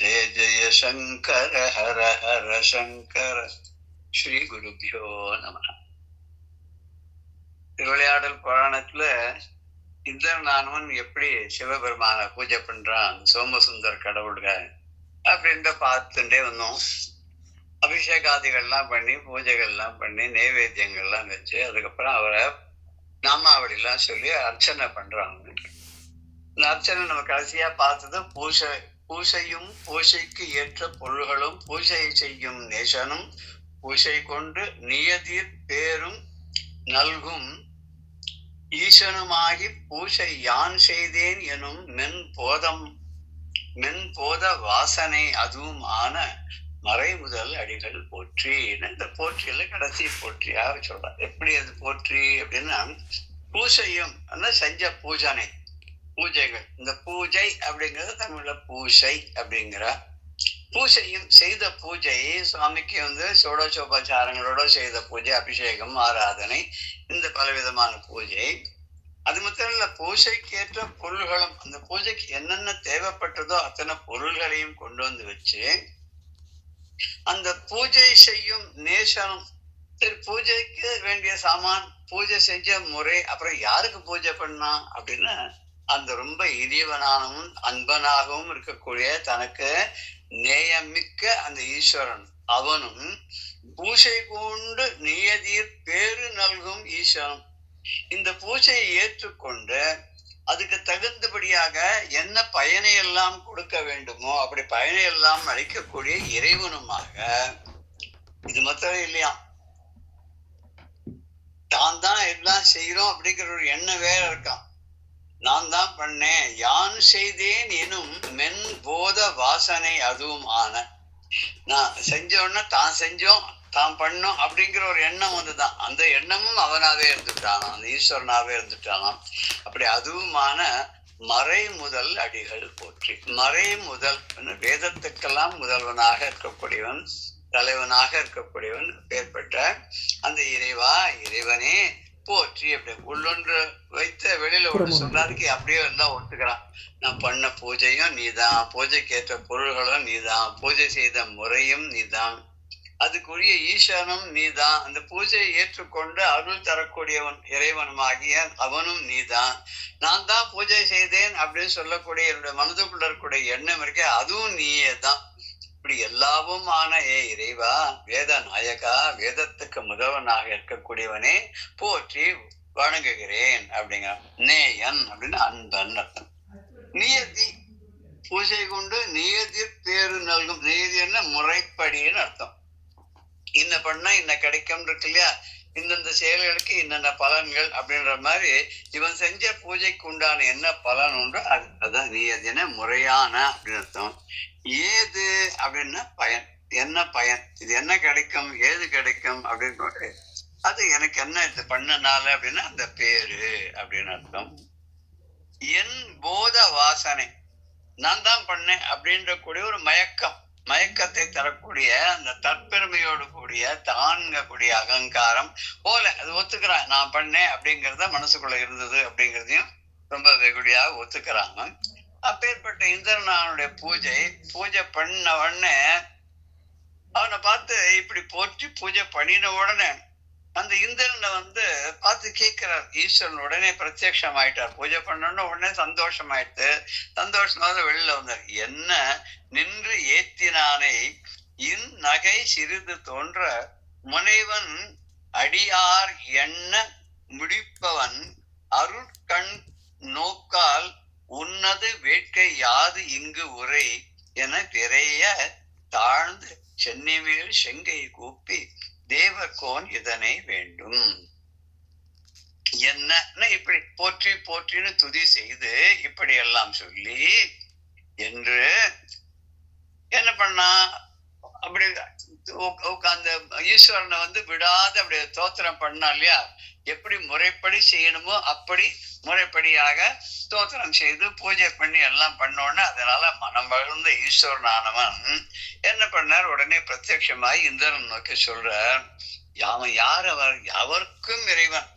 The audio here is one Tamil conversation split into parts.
ஜெய ஜெய சங்கர ஹர ஹர சங்கர. ஸ்ரீ குருபியோ நம. திருவிளையாடல் புராணத்துல இந்திரநானவன் எப்படி சிவபெருமான பூஜை பண்றான், சோமசுந்தர் கடவுள்கள் அப்படின்ற பார்த்துட்டே வந்தோம். அபிஷேகாதிகள்லாம் பண்ணி, பூஜைகள்லாம் பண்ணி, நைவேத்தியங்கள்லாம் வச்சு, அதுக்கப்புறம் அவரை நாமாவளிலாம் சொல்லி அர்ச்சனை பண்றாங்க. இந்த அர்ச்சனை நம்ம கடைசியா பார்த்தது பூசையும் பூசைக்கு ஏற்ற பொருள்களும் பூசை செய்யும் நேசனும் பூசை கொண்டு நியதிர் பேரும் நல்கும் ஈசனுமாகி பூசை யான் செய்தேன் எனும் மென்போத வாசனை அதுவும் ஆன மறைமுதல் அடிகள் போற்றி. இந்த போற்றியில கடைசி போற்றியாக சொல்றார். எப்படி அது போற்றி அப்படின்னா, பூசையும் செஞ்ச பூஜனை பூஜைகள். இந்த பூஜை அப்படிங்கிறது தமிழ்ல பூசை அப்படிங்கிற பூசையும் செய்த பூஜை சுவாமிக்கு சோடசோபச்சாரங்களோட செய்த பூஜை, அபிஷேகம், ஆராதனை, இந்த பலவிதமான பூஜை. அது மட்டும் இல்ல, பூஜைக்கேற்ற பொருள்களும் அந்த பூஜைக்கு என்னென்ன தேவைப்பட்டதோ அத்தனை பொருள்களையும் கொண்டு வந்து வச்சு அந்த பூஜை செய்யும் நேசனும் சரி, பூஜைக்கு வேண்டிய சாமான், பூஜை செஞ்ச முறை, அப்புறம் யாருக்கு பூஜை பண்ணா அப்படின்னா அந்த ரொம்ப இனியவனாகவும் அன்பனாகவும் இருக்கக்கூடிய தனக்கு நேயமிக்க அந்த ஈஸ்வரன் அவனும் பூஜை கொண்டு நியதிர் பேரு நல்கும் ஈஸ்வரன். இந்த பூஜையை ஏற்றுக்கொண்டு அதுக்கு தகுந்தபடியாக என்ன பயனை எல்லாம் கொடுக்க வேண்டுமோ அப்படி பயனை எல்லாம் அளிக்கக்கூடிய இறைவனுமாக. இது மாத்திரம் இல்லையா, தான் தான் எல்லாம் செய்யறோம் அப்படிங்கிற ஒரு எண்ணம் வேற இருக்கான். நான் தான் பண்ணேன், யான் செய்தேன் எனும் மென்போத வாசனை அதுவும் ஆன. நான் செஞ்ச உடனே தான் செஞ்சோம், தான் பண்ணோம் அப்படிங்கிற ஒரு எண்ணம் வந்துதான். அந்த எண்ணமும் அவனாவே இருந்துட்டானாம், அந்த ஈஸ்வரனாவே இருந்துட்டானாம். அப்படி அதுவுமான மறைமுதல் அடிகள் போற்றி. மறைமுதல் வேதத்துக்கெல்லாம் முதல்வனாக இருக்கக்கூடியவன், தலைவனாக இருக்கக்கூடியவன் ஏற்பட்ட அந்த இறைவனே போற்றி. அப்படி உள்ளொன்று வைத்த வெளியில ஒன்று சொல்லாதுக்கு அப்படியே எல்லாம் ஒத்துக்கிறான். நான் பண்ண பூஜையும் நீதான், பூஜைக்கேற்ற பொருள்களும் நீதான், பூஜை செய்த முறையும் நீதான், அதுக்குரிய ஈசனும் நீதான், அந்த பூஜையை ஏற்றுக்கொண்டு அருள் தரக்கூடியவன் இறைவனுமாகிய அவனும் நீதான், நான் தான் பூஜை செய்தேன் அப்படின்னு சொல்லக்கூடிய என்னுடைய மனதுக்குள்ள இருக்கக்கூடிய எண்ணம் இருக்கே அதுவும் நீயே தான். இப்படி எல்லாவும் ஆன இறைவா, வேத நாயகா, வேதத்துக்கு முதல்வனாக இருக்கக்கூடியவனே போற்றி வணங்குகிறேன் அப்படிங்கிற. நேயன் அப்படின்னு அன்பன் அர்த்தம். நியதி பூஜை கொண்டு நியதிர் பேரு நல்கும். நியதின்னா முறைப்படின்னு அர்த்தம். இன்ன பண்ணா இன்ன கிடைக்கும் இருக்கு இல்லையா, இந்தந்த செயல்களுக்கு இன்னென்ன பலன்கள் அப்படின்ற மாதிரி இவன் செஞ்ச பூஜைக்கு உண்டான என்ன பலன் உண்டோ அதுதான் நியதின முறையான அப்படின்னு அர்த்தம். ஏது அப்படின்னா பயன், என்ன பயன், இது என்ன கிடைக்கும், ஏது கிடைக்கும் அப்படின்னு அது எனக்கு என்ன இது பண்ணனால அப்படின்னா அந்த பேரு அப்படின்னு அர்த்தம். என் போத வாசனை, நான் தான் பண்ணேன் அப்படின்ற கூடிய ஒரு மயக்கத்தை தரக்கூடிய அந்த தற்பெருமையோடு கூடிய தான்கக்கூடிய அகங்காரம் போல அது ஒத்துக்கிறான். நான் பண்ணேன் அப்படிங்கிறத மனசுக்குள்ள இருந்தது அப்படிங்கிறதையும் ரொம்ப வெகுடியாக ஒத்துக்கிறாங்க. அப்பேற்பட்ட இந்திரனானுடைய பூஜை பண்ண உடனே அவனை பார்த்து இப்படி போற்றி பூஜை பண்ணின உடனே அந்த இந்திரனை பார்த்து கேட்கிறார். ஈஸ்வரன் உடனே பிரத்யட்சம் ஆயிட்டார். பூஜை பண்ணோன்னு உடனே சந்தோஷமாயிட்டு, சந்தோஷமாக வெளியில வந்தார். என்ன நின்று ஏத்தினானை இந்நகை சிறிது தோன்ற முனைவன் அடியார் எண்ண முடிப்பவன் அருட்கண் நோக்கால் உன்னது வேட்கை யாது இங்கு உரை என விரைய தாழ்ந்து சென்னிமேல் செங்கை கூப்பி தேவகோன் இதனை வேண்டும். என்ன இப்படி போற்றி போற்றின்னு துதி செய்து இப்படி எல்லாம் சொல்லி என்று என்ன பண்ணா, அப்படி அந்த ஈஸ்வரனை விடாத அப்படி ஸ்தோத்திரம் பண்ணா இல்லையா. எப்படி முறைப்படி செய்யணுமோ அப்படி முறைப்படியாக ஸ்தோத்திரம் செய்து பூஜை பண்ணி எல்லாம் பண்ணோன்னு அதனால மனம் வளர்ந்த ஈஸ்வரனானவன் என்ன பண்ணார், உடனே பிரத்யட்சமாய் இந்திரன் நோக்கி சொல்ற, அவன் யார், அவர் எவருக்கும் இறைவன்,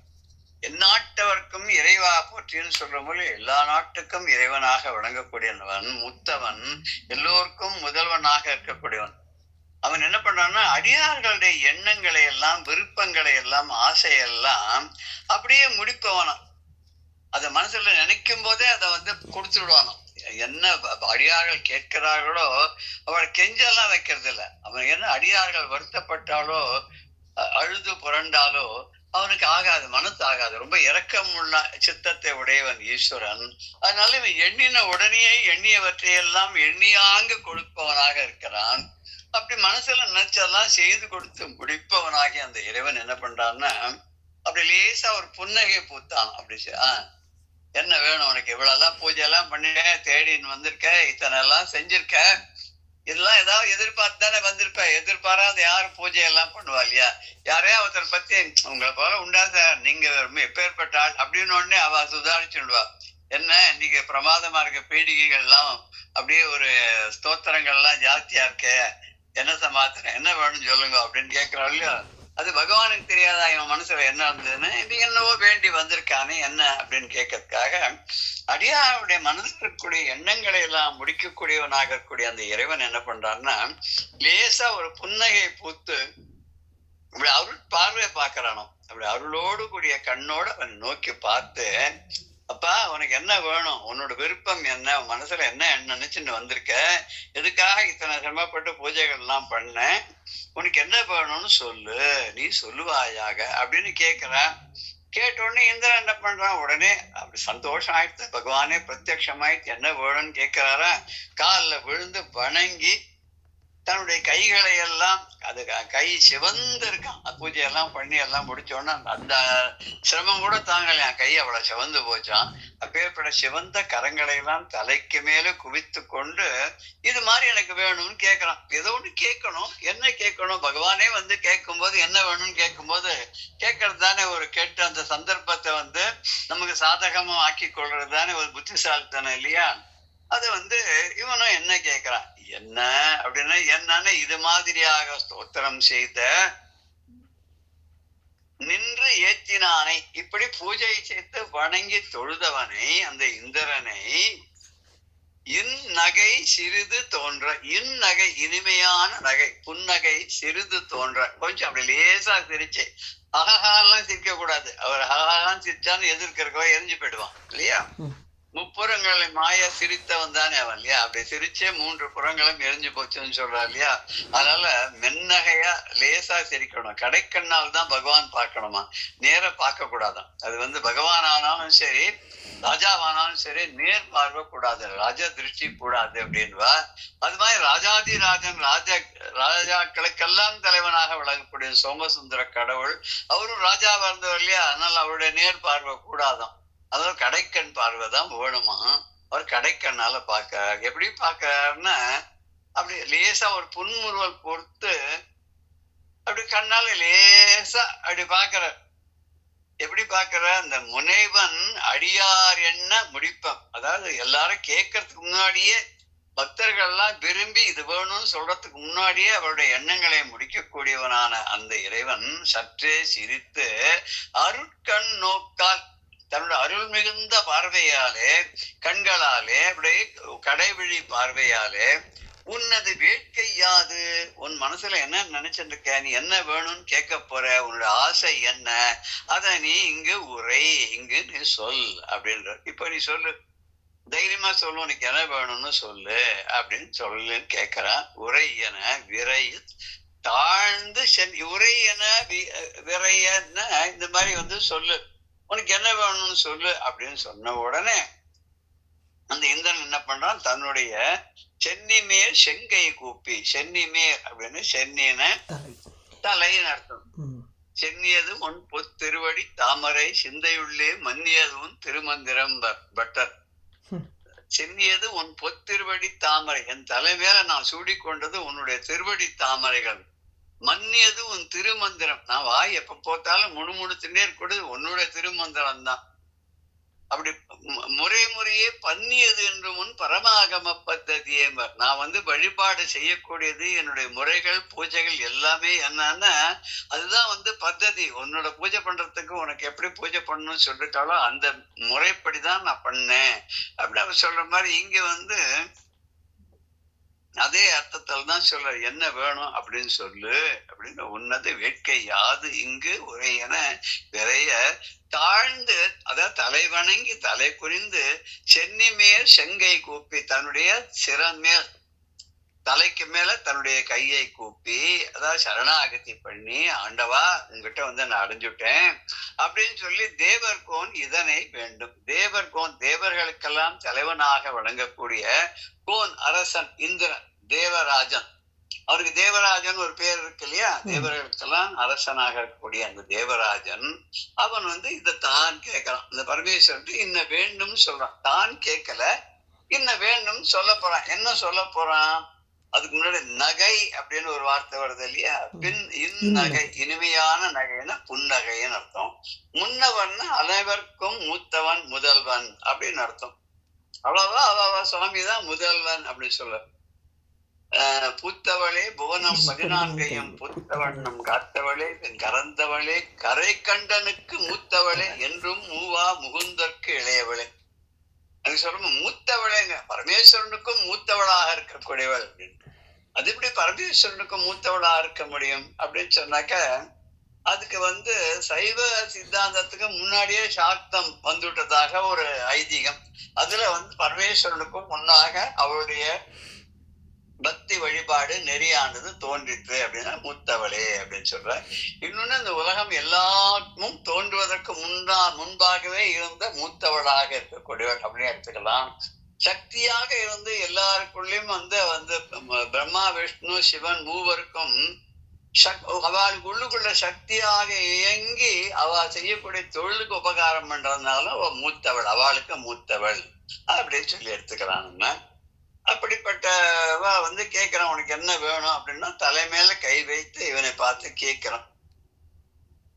எந்நாட்டவர்க்கும் இறைவா போற்றின்னு சொல்ற போது எல்லா நாட்டுக்கும் இறைவனாக விளங்கக்கூடியவன், முத்தவன், எல்லோருக்கும் முதல்வனாக இருக்கக்கூடியவன். அவன் என்ன பண்றான்னா அடியார்களுடைய எண்ணங்களை எல்லாம், விருப்பங்களை எல்லாம், ஆசையெல்லாம் அப்படியே முடிப்பவனா. அத மனசுல நினைக்கும் போதே அதை கொடுத்துடுவானாம். என்ன அடியார்கள் கேட்கிறார்களோ அவளை கெஞ்செல்லாம் வைக்கிறது இல்ல. அவன் என்ன அடியார்கள் வருத்தப்பட்டாலோ அழுது புரண்டாலோ அவனுக்கு ஆகாது, மனசு ஆகாது. ரொம்ப இரக்கம் உள்ள சித்தத்தை உடையவன் ஈஸ்வரன். அதனால இவன் எண்ணின உடனேயே எண்ணியவற்றையெல்லாம் எண்ணியாங்க கொடுப்பவனாக இருக்கிறான். அப்படி மனசுல நினைச்செல்லாம் செய்து கொடுத்து முடிப்பவனாகி அந்த இறைவன் என்ன பண்றான்னா அப்படி லேசா ஒரு புன்னகை பூத்தான். அப்படி என்ன வேணும் உனக்கு? இவ்வளவுதான் பூஜை எல்லாம் பண்ணிட்ட, தேடின்னு வந்திருக்க, இத்தனை எல்லாம் செஞ்சிருக்க, இதெல்லாம் ஏதாவது எதிர்பார்த்து தானே வந்திருப்ப. எதிர்பாராத யாரும் பூஜை எல்லாம் பண்ணுவா இல்லையா? யாரையா ஒருத்தர் பத்தி உங்களை போல உண்டா சார், நீங்க எப்பேற்பட்ட ஆள் அப்படின்னு உடனே அவ சுதாரிச்சுடுவா. என்ன இன்னைக்கு பிரமாதமா இருக்க பீடிகைகள் எல்லாம் அப்படியே ஒரு ஸ்தோத்திரங்கள் எல்லாம் ஜாஸ்தியா இருக்க, என்ன சமாத்திரம், என்ன வேணும்னு சொல்லுங்க அப்படின்னு கேட்கிறாள் இல்லையா? அது பகவானுக்கு தெரியாதா இவன் மனசுல என்ன இருந்ததுன்னு? இது என்னவோ வேண்டி வந்திருக்கானே என்ன அப்படின்னு கேட்கறதுக்காக அடியாருடைய மனதில் இருக்கக்கூடிய எண்ணங்களை எல்லாம் முடிக்கக்கூடியவனாக இருக்கக்கூடிய அந்த இறைவன் என்ன பண்றான்னா லேசா ஒரு புன்னகை பூத்து அப்படி அருள் பார்வை பார்க்கறானோ. அப்படி அருளோடு கூடிய கண்ணோடு அவன் நோக்கி பார்த்து, அப்பா உனக்கு என்ன வேணும், உன்னோட விருப்பம் என்ன, மனசுல என்ன நினைச்சுன்னு வந்திருக்க, எதுக்காக இத்தனை சிரமப்பட்டு பூஜைகள் எல்லாம் பண்ண, உனக்கு என்ன வேணும்னு சொல்லு, நீ சொல்லுவாயாக அப்படின்னு கேட்கிறான். கேட்ட உடனே இந்திரன் என்ன பண்றான், உடனே அப்படி சந்தோஷம் ஆயிடுச்சு. பகவானே பிரத்யட்சமாயிடுச்சு. என்ன வேணும்னு கேட்கிறாரா, காலில் விழுந்து வணங்கி தன்னுடைய கைகளை எல்லாம், அது கை சிவந்து இருக்கான். பூஜையெல்லாம் பண்ணி எல்லாம் முடிச்சோன்னா அந்த சிரமம் கூட தாங்கலையா, கை அவ்வளவு சிவந்து போச்சான். அப்பேற்பட்ட சிவந்த கரங்களை எல்லாம் தலைக்கு மேல குவித்து கொண்டு இது மாதிரி எனக்கு வேணும்னு கேட்கறான். ஏதோ ஒண்ணு கேட்கணும். என்ன கேட்கணும்? பகவானே கேட்கும் போது என்ன வேணும்னு கேட்கும் போது கேட்கறது தானே ஒரு கேட்டு அந்த சந்தர்ப்பத்தை நமக்கு சாதகமா ஆக்கி கொள்றது தானே ஒரு புத்திசாலித்தனம் இல்லையா? அது இவனும் என்ன கேட்கிறான், என்ன அப்படின்னா என்னன்னு இது மாதிரியாக ஸ்தோத்திரம் செய்த நின்று ஏற்றினானை, இப்படி பூஜை செய்து வணங்கி தொழுதவனை, அந்த இந்திரனை இந்நகை சிறிது தோன்ற, இந்நகை இனிமையான நகை, புன்னகை சிறிது தோன்ற, கொஞ்சம் அப்படி லேசா சிரிச்சு, அககாலாம் சிரிக்க கூடாது. அவர் அககாலாம் சிரிச்சான்னு எதிர்க்கிறவ எரிஞ்சு போயிடுவான் இல்லையா? முப்புறங்களை மாய சிரித்தவன் தானே அவன் இல்லையா? அப்படி சிரிச்சே 3 புறங்களும் எரிஞ்சு போச்சுன்னு சொல்றாரு இல்லையா? அதனால மென்னகையா லேசா சிரிக்கணும். கடைக்கண்ணால் தான் பகவான் பார்க்கணுமா, நேர பார்க்க கூடாதான். அது பகவான் ஆனாலும் சரி, ராஜாவானாலும் சரி, நேர் பார்வை கூடாது, ராஜா திருஷ்டி கூடாது அப்படின்வா. அது மாதிரி ராஜாதி ராஜன், ராஜாக்களுக்கெல்லாம் தலைவனாக விளங்கக்கூடிய சோமசுந்தர கடவுள் அவரும் ராஜாவா இருந்தவர் இல்லையா? அதனால அவருடைய நேர் பார்வை கூடாதான். அதாவது கடைக்கண் பார்வைதான் வேணுமா. அவர் கடைக்கண்ணால பார்க்கிறார். எப்படி பார்க்கிறாருன்னா அப்படி லேசா ஒரு புன்முறுவல் பொறுத்து அப்படி கண்ணால லேசா அப்படி பார்க்கிறார். எப்படி பார்க்கிற, அந்த முனைவன் அடியார் என்ன முடிப்பம், அதாவது எல்லாரும் கேட்கறதுக்கு முன்னாடியே பக்தர்கள்லாம் விரும்பி இது வேணும்னு சொல்றதுக்கு முன்னாடியே அவருடைய எண்ணங்களை முடிக்கக்கூடியவனான அந்த இறைவன் சற்றே சிரித்து அருட்கண் நோக்கால், தன்னோட அருள் மிகுந்த பார்வையாலே, கண்களாலே, அப்படியே கடைவிழி பார்வையாலே, உன்னது வேட்கை யாது, உன் மனசுல என்ன நினைச்சிட்டு இருக்க, நீ என்ன வேணும்னு கேட்க போற, உன்னோட ஆசை என்ன, அத நீ இங்கு உரை, இங்கு நீ சொல் அப்படின்ற. இப்ப நீ சொல்லு, தைரியமா சொல்லு, உனக்கு என்ன வேணும்னு சொல்லு அப்படின்னு சொல்லுன்னு கேட்கிறான். உரை என விரை தாழ்ந்து உரை என விரையன இந்த மாதிரி சொல்லு, உனக்கு என்ன வேணும்னு சொல்லு அப்படின்னு சொன்ன உடனே அந்த இந்திரன் என்ன பண்றான், தன்னுடைய சென்னி மேல் செங்கை கூப்பி, சென்னி மேல் அப்படின்னு சென்னின தலையின் அர்த்தம். சென்னியது உன் பொத்திருவடி தாமரை சிந்தையுள்ளே மன்னியதும் திருமந்திரம் பட்டர். சென்னியது உன் பொத்திருவடி தாமரை, என் தலைமையில நான் சூடிக்கொண்டது உன்னுடைய திருவடி தாமரைகள். மன்னியது உன் திருமந்திரம், நான் வாய் எப்ப போத்தாலும் முணுமுணுத்துட்டே இருக்கக்கூடாது, உன்னுடைய திருமந்திரம் தான். அப்படி முறையே பண்ணியது என்று முன் பரமாகம பத்ததியே. நான் வழிபாடு செய்யக்கூடியது என்னுடைய முறைகள் பூஜைகள் எல்லாமே என்னன்னா அதுதான் பத்ததி. உன்னோட பூஜை பண்றதுக்கு உனக்கு எப்படி பூஜை பண்ணணும்னு சொல்லிட்டாலோ அந்த முறைப்படிதான் நான் பண்ணேன் அப்படி அவர் சொல்ற மாதிரி இங்க அதே அர்த்தத்தில் தான் சொல்ற. என்ன வேணும் அப்படின்னு சொல்லு அப்படின்னு. உன்னது வேட்கை யாது இங்கு உரையென விரைய தாழ்ந்து, அதாவது தலை வணங்கி தலை குனிந்து சென்னி மேல் செங்கை கூப்பி, தன்னுடைய சிறமேல் தலைக்கு மேல தன்னுடைய கையை கூப்பி, அதாவது சரணாகதி பண்ணி, ஆண்டவா உங்ககிட்ட நான் அடைஞ்சுட்டேன் அப்படின்னு சொல்லி தேவர்கோன் இதனை வேண்டும். தேவர்கோன் தேவர்களுக்கெல்லாம் தலைவனாக வழங்கக்கூடிய கோன் அரசன் இந்திரன் தேவராஜன். அவருக்கு தேவராஜன் ஒரு பேர் இருக்கு இல்லையா? தேவர்களுக்கெல்லாம் அரசனாக இருக்கக்கூடிய அந்த தேவராஜன் அவன் இதை தான் கேட்கறான். இந்த பரமேஸ்வரன் இன்ன வேண்டும் சொல்றான். தான் கேட்கல, இன்ன வேண்டும் சொல்ல போறான். என்ன சொல்ல போறான்? அதுக்கு முன்னாடி நகை அப்படின்னு ஒரு வார்த்தை வருது இல்லையா? நகை, இனிமையான நகைன்னா புன்னகைன்னு அர்த்தம். முன்னவன் அனைவருக்கும் மூத்தவன் முதல்வன் அப்படின்னு அர்த்தம். அவ்வளவா சுவாமிதான் முதல்வன் அப்படின்னு சொல்ல. பூத்தவளே புவனம் 14 பூத்தவண்ணம் காத்தவளே கறந்தவளே கரை கண்டனுக்கு மூத்தவளே என்றும் மூவா முகுந்தற்கு இளையவளே. அது சொல்ற மூத்தவளேங்க, பரமேஸ்வரனுக்கும் மூத்தவளாக இருக்கக்கூடியவள் அப்படின்னு. அது எப்படி பரமேஸ்வரனுக்கும் மூத்தவளாக இருக்க முடியும் அப்படின்னு சொன்னாக்க, அதுக்கு சைவ சித்தாந்தத்துக்கு முன்னாடியே சாக்தம் வந்துவிட்டதாக ஒரு ஐதீகம். அதுல பரமேஸ்வரனுக்கும் முன்னாக அவருடைய பக்தி வழிபாடு நெறியானது தோன்றிற்று அப்படின்னா மூத்தவளே அப்படின்னு சொல்ற. இன்னொன்னு இந்த உலகம் எல்லாமும் தோன்றுவதற்கு முன்பாகவே இருந்த மூத்தவளாக இருக்கக்கூடியவள் அப்படின்னு எடுத்துக்கலாம். சக்தியாக இருந்து எல்லாருக்குள்ளயும் பிரம்மா விஷ்ணு சிவன் மூவருக்கும் அவளுக்கு உள்ளுக்குள்ள சக்தியாக இயங்கி அவ செய்யக்கூடிய தொழிலுக்கு உபகாரம் பண்றதுனால அவ மூத்தவள், அவளுக்கு மூத்தவள் அப்படின்னு சொல்லி எடுத்துக்கலாம். நம்ம அப்படிப்பட்டவ கேட்கிறான், உனக்கு என்ன வேணும் அப்படின்னா தலைமையில கை வைத்து இவனை பார்த்து கேட்கிறான்.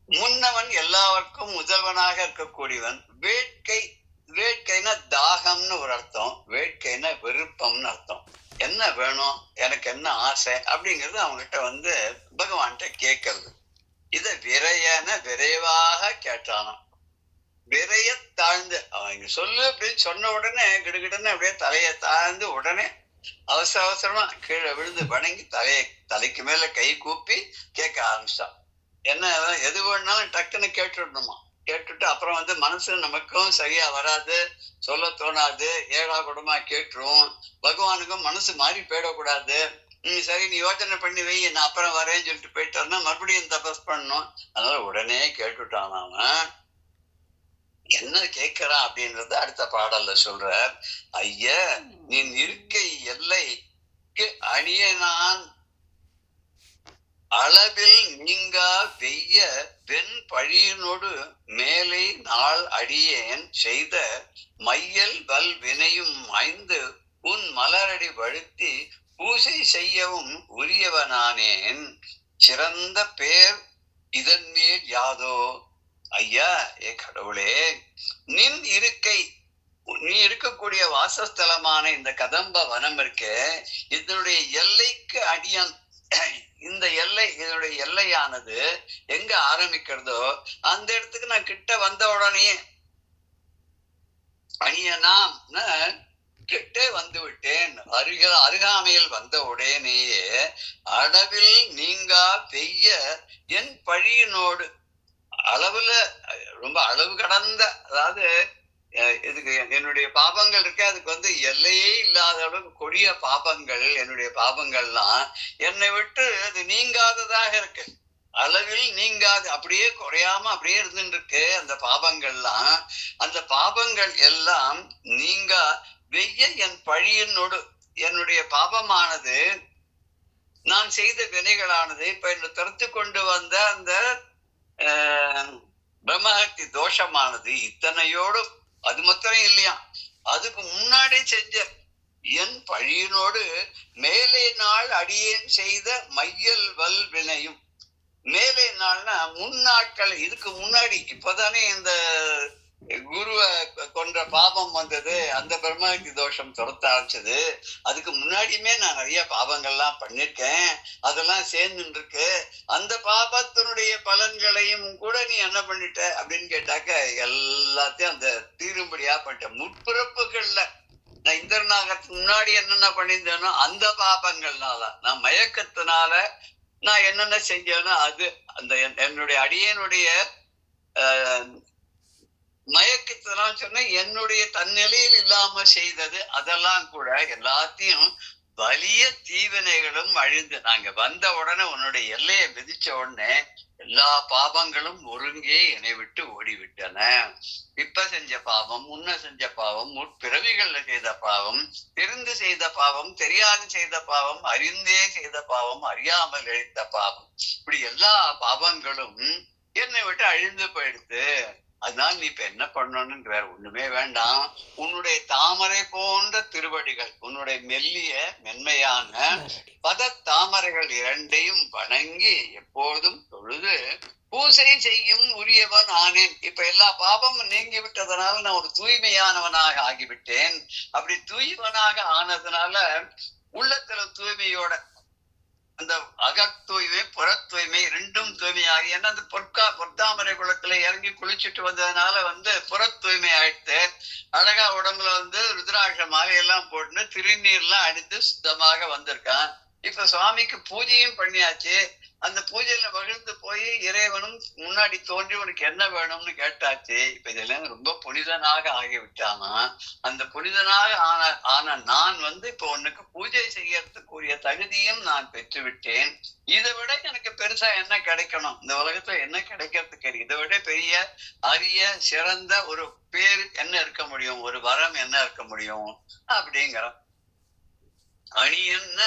முன்னவன் எல்லாருக்கும் முதல்வனாக இருக்கக்கூடியவன். வேட்கை, வேட்கைன்னா தாகம்னு ஒரு அர்த்தம், வேட்கைன்னா விருப்பம்னு அர்த்தம். என்ன வேணும், எனக்கு என்ன ஆசை அப்படிங்கிறது அவங்ககிட்ட பகவான்கிட்ட கேட்கறது. இத விரைவாக கேட்டானாம். விரைய தாழ்ந்து அவங்க சொல்லு அப்படின்னு சொன்ன உடனே கிடுகிடுன்னு அப்படியே தலையை தாழ்ந்து உடனே அவசரமா கீழே விழுந்து வணங்கி தலைக்கு மேல கை கூப்பி கேட்க ஆரம்பிச்சான். என்ன எது வேணாலும் டக்குன்னு கேட்டுடணுமா. கேட்டுட்டு அப்புறம் மனசு நமக்கும் சரியா வராது, சொல்ல தோணாது, ஏழா கூடமா கேட்டுரும். பகவானுக்கும் மனசு மாறி போயிடக்கூடாது. சரி நீ யோசனை பண்ணி வை, நான் அப்புறம் வரேன்னு சொல்லிட்டு போயிட்டாருன்னா மறுபடியும் தபஸ் பண்ணணும். அதனால உடனே கேட்டுட்டான். அவன் என்ன கேட்கிறான் அப்படின்றத அடுத்த பாடல்ல சொல்ற. ஐய நீ இருக்கை எல்லைக்கு அணியனான் அளவில் நீங்கா வெய்ய வெண் பழியினோடு மேலை நாள் அடியேன் செய்த மையல் வல் வினையும் ஐந்து உன் மலரடி வழுத்தி பூசை செய்யவும் உரியவனானேன். சிறந்த பேர் இதன் மேல் யாதோ. ஐயா ஏ கடவுளே, நின் இருக்கை, நீ இருக்கக்கூடிய வாசஸ்தலமான இந்த கதம்ப வனம் இருக்கு, இதனுடைய எல்லைக்கு அடியான். இந்த எல்லை, இதனுடைய எல்லையானது எங்க ஆரம்பிக்கிறதோ அந்த இடத்துக்கு நான் கிட்ட வந்த உடனே அணியனாம் கிட்டே வந்து விட்டேன். அருகாமையில் வந்த உடனேயே அளவில் நீங்கா பெய்ய என் பழியினோடு, அளவுல ரொம்ப அளவு கடந்த, அதாவது இதுக்கு என்னுடைய பாபங்கள் இருக்கு, அதுக்கு எல்லையே இல்லாத அளவுக்கு கொடிய பாபங்கள், என்னுடைய பாபங்கள்லாம் என்னை விட்டு அது நீங்காததாக இருக்கு. அளவில் நீங்காது, அப்படியே குறையாம அப்படியே இருந்துட்டு இருக்கு அந்த பாபங்கள்லாம். அந்த பாபங்கள் எல்லாம் நீங்கா வெய்ய என் பழியினோடு, என்னுடைய பாபமானது, நான் செய்த வினைகளானது இப்ப என்ன தடுத்து கொண்டு வந்த அந்த பிரம்மஹத்தி தோஷமானது இத்தனையோடு, அது மாத்திரம் இல்லையா, அதுக்கு முன்னாடி செஞ்ச என் பழியினோடு மேலே நாள் அடியேன் செய்த மையல் வல் வினையும். மேலே நாள்னா முன்னாட்கள், இதுக்கு முன்னாடி இப்பதானே இந்த குருவை பாபம் வந்தது, அந்த பிரம்மஹத்தி தோஷம் துரத்த ஆரம்பிச்சது. அதுக்கு முன்னாடியுமே நான் நிறைய பாவங்கள்லாம் பண்ணிருக்கேன், அதெல்லாம் சேர்ந்துட்டு இருக்கு. அந்த பாபத்தினுடைய பலன்களையும் கூட நீ என்ன பண்ணிட்ட அப்படின்னு கேட்டாக்க, எல்லாத்தையும் அந்த தீரும்படியா பண்ணிட்ட. முற்பிறப்புகள்ல நான் இந்திரனாகத்துக்கு முன்னாடி என்னென்ன பண்ணியிருந்தேனோ அந்த பாபங்கள்னால, நான் மயக்கத்தினால நான் என்னென்ன செஞ்சேனோ அது அந்த என்னுடைய அடியனுடைய மயக்கத்தினால சொன்ன என்னுடைய தன்னிலையில் இல்லாம செய்தது அதெல்லாம் கூட எல்லாத்தையும் வலிய தீவினைகளும் அழிந்து நாங்க வந்த உடனே உன்னுடைய எல்லையை விதிச்ச உடனே எல்லா பாவங்களும் ஒருங்கே என்னை விட்டு ஓடிவிட்டன. இப்ப செஞ்ச பாவம், முன்ன செஞ்ச பாவம், முற்பிறவிகள்ல செய்த பாவம், தெரிந்து செய்த பாவம், தெரியாது செய்த பாவம், அறிந்தே செய்த பாவம், அறியாமல் இழைத்த பாவம், இப்படி எல்லா பாவங்களும் என்னை விட்டு அழிந்து போயிடுது. அதனால நீ இப்ப என்ன பண்ணணும்னு வேற ஒண்ணுமே வேண்டாம். உன்னுடைய தாமரை போன்ற திருவடிகள், உன்னுடைய மெல்லிய மென்மையான பத தாமரைகள் இரண்டையும் வணங்கி எப்போதும் தொழுது பூசை செய்யும் உரியவன் ஆனேன். இப்ப எல்லா பாவமும் நீங்கி விட்டதனால நான் ஒரு தூய்மையானவனாக ஆகிவிட்டேன். அப்படி தூய்மனாக ஆனதுனால உள்ளத்துல தூய்மையோட அந்த அக தூய்மை புற தூய்மை ரெண்டும் தூய்மையாகி, ஏன்னா அந்த பொற்தாமரை குளத்துல இறங்கி குளிச்சுட்டு வந்ததுனால புற தூய்மை ஆயிடுத்து. அழகா உடம்புல ருத்ராட்ச மாலையெல்லாம் போட்டுன்னு திருநீர்லாம் அடித்து சுத்தமாக வந்திருக்கான். இப்ப சுவாமிக்கு பூஜையும் பண்ணியாச்சு. அந்த பூஜையில மகிழ்ந்து போய் இறைவனும் முன்னாடி தோன்றி உனக்கு என்ன வேணும்னு கேட்டாச்சு. இப்ப இதெல்லாம் ரொம்ப புனிதனாக ஆகிவிட்டானா. அந்த புனிதனாக ஆன நான் இப்ப உனக்கு பூஜை செய்யறதுக்குரிய தகுதியும் நான் பெற்று விட்டேன். இதை விட எனக்கு பெருசா என்ன கிடைக்கணும் இந்த உலகத்துல, என்ன கிடைக்கிறதுக்கு இதை விட பெரிய அரிய சிறந்த ஒரு பேரு என்ன இருக்க முடியும், ஒரு வரம் என்ன இருக்க முடியும் அப்படிங்கிற அணியன்ன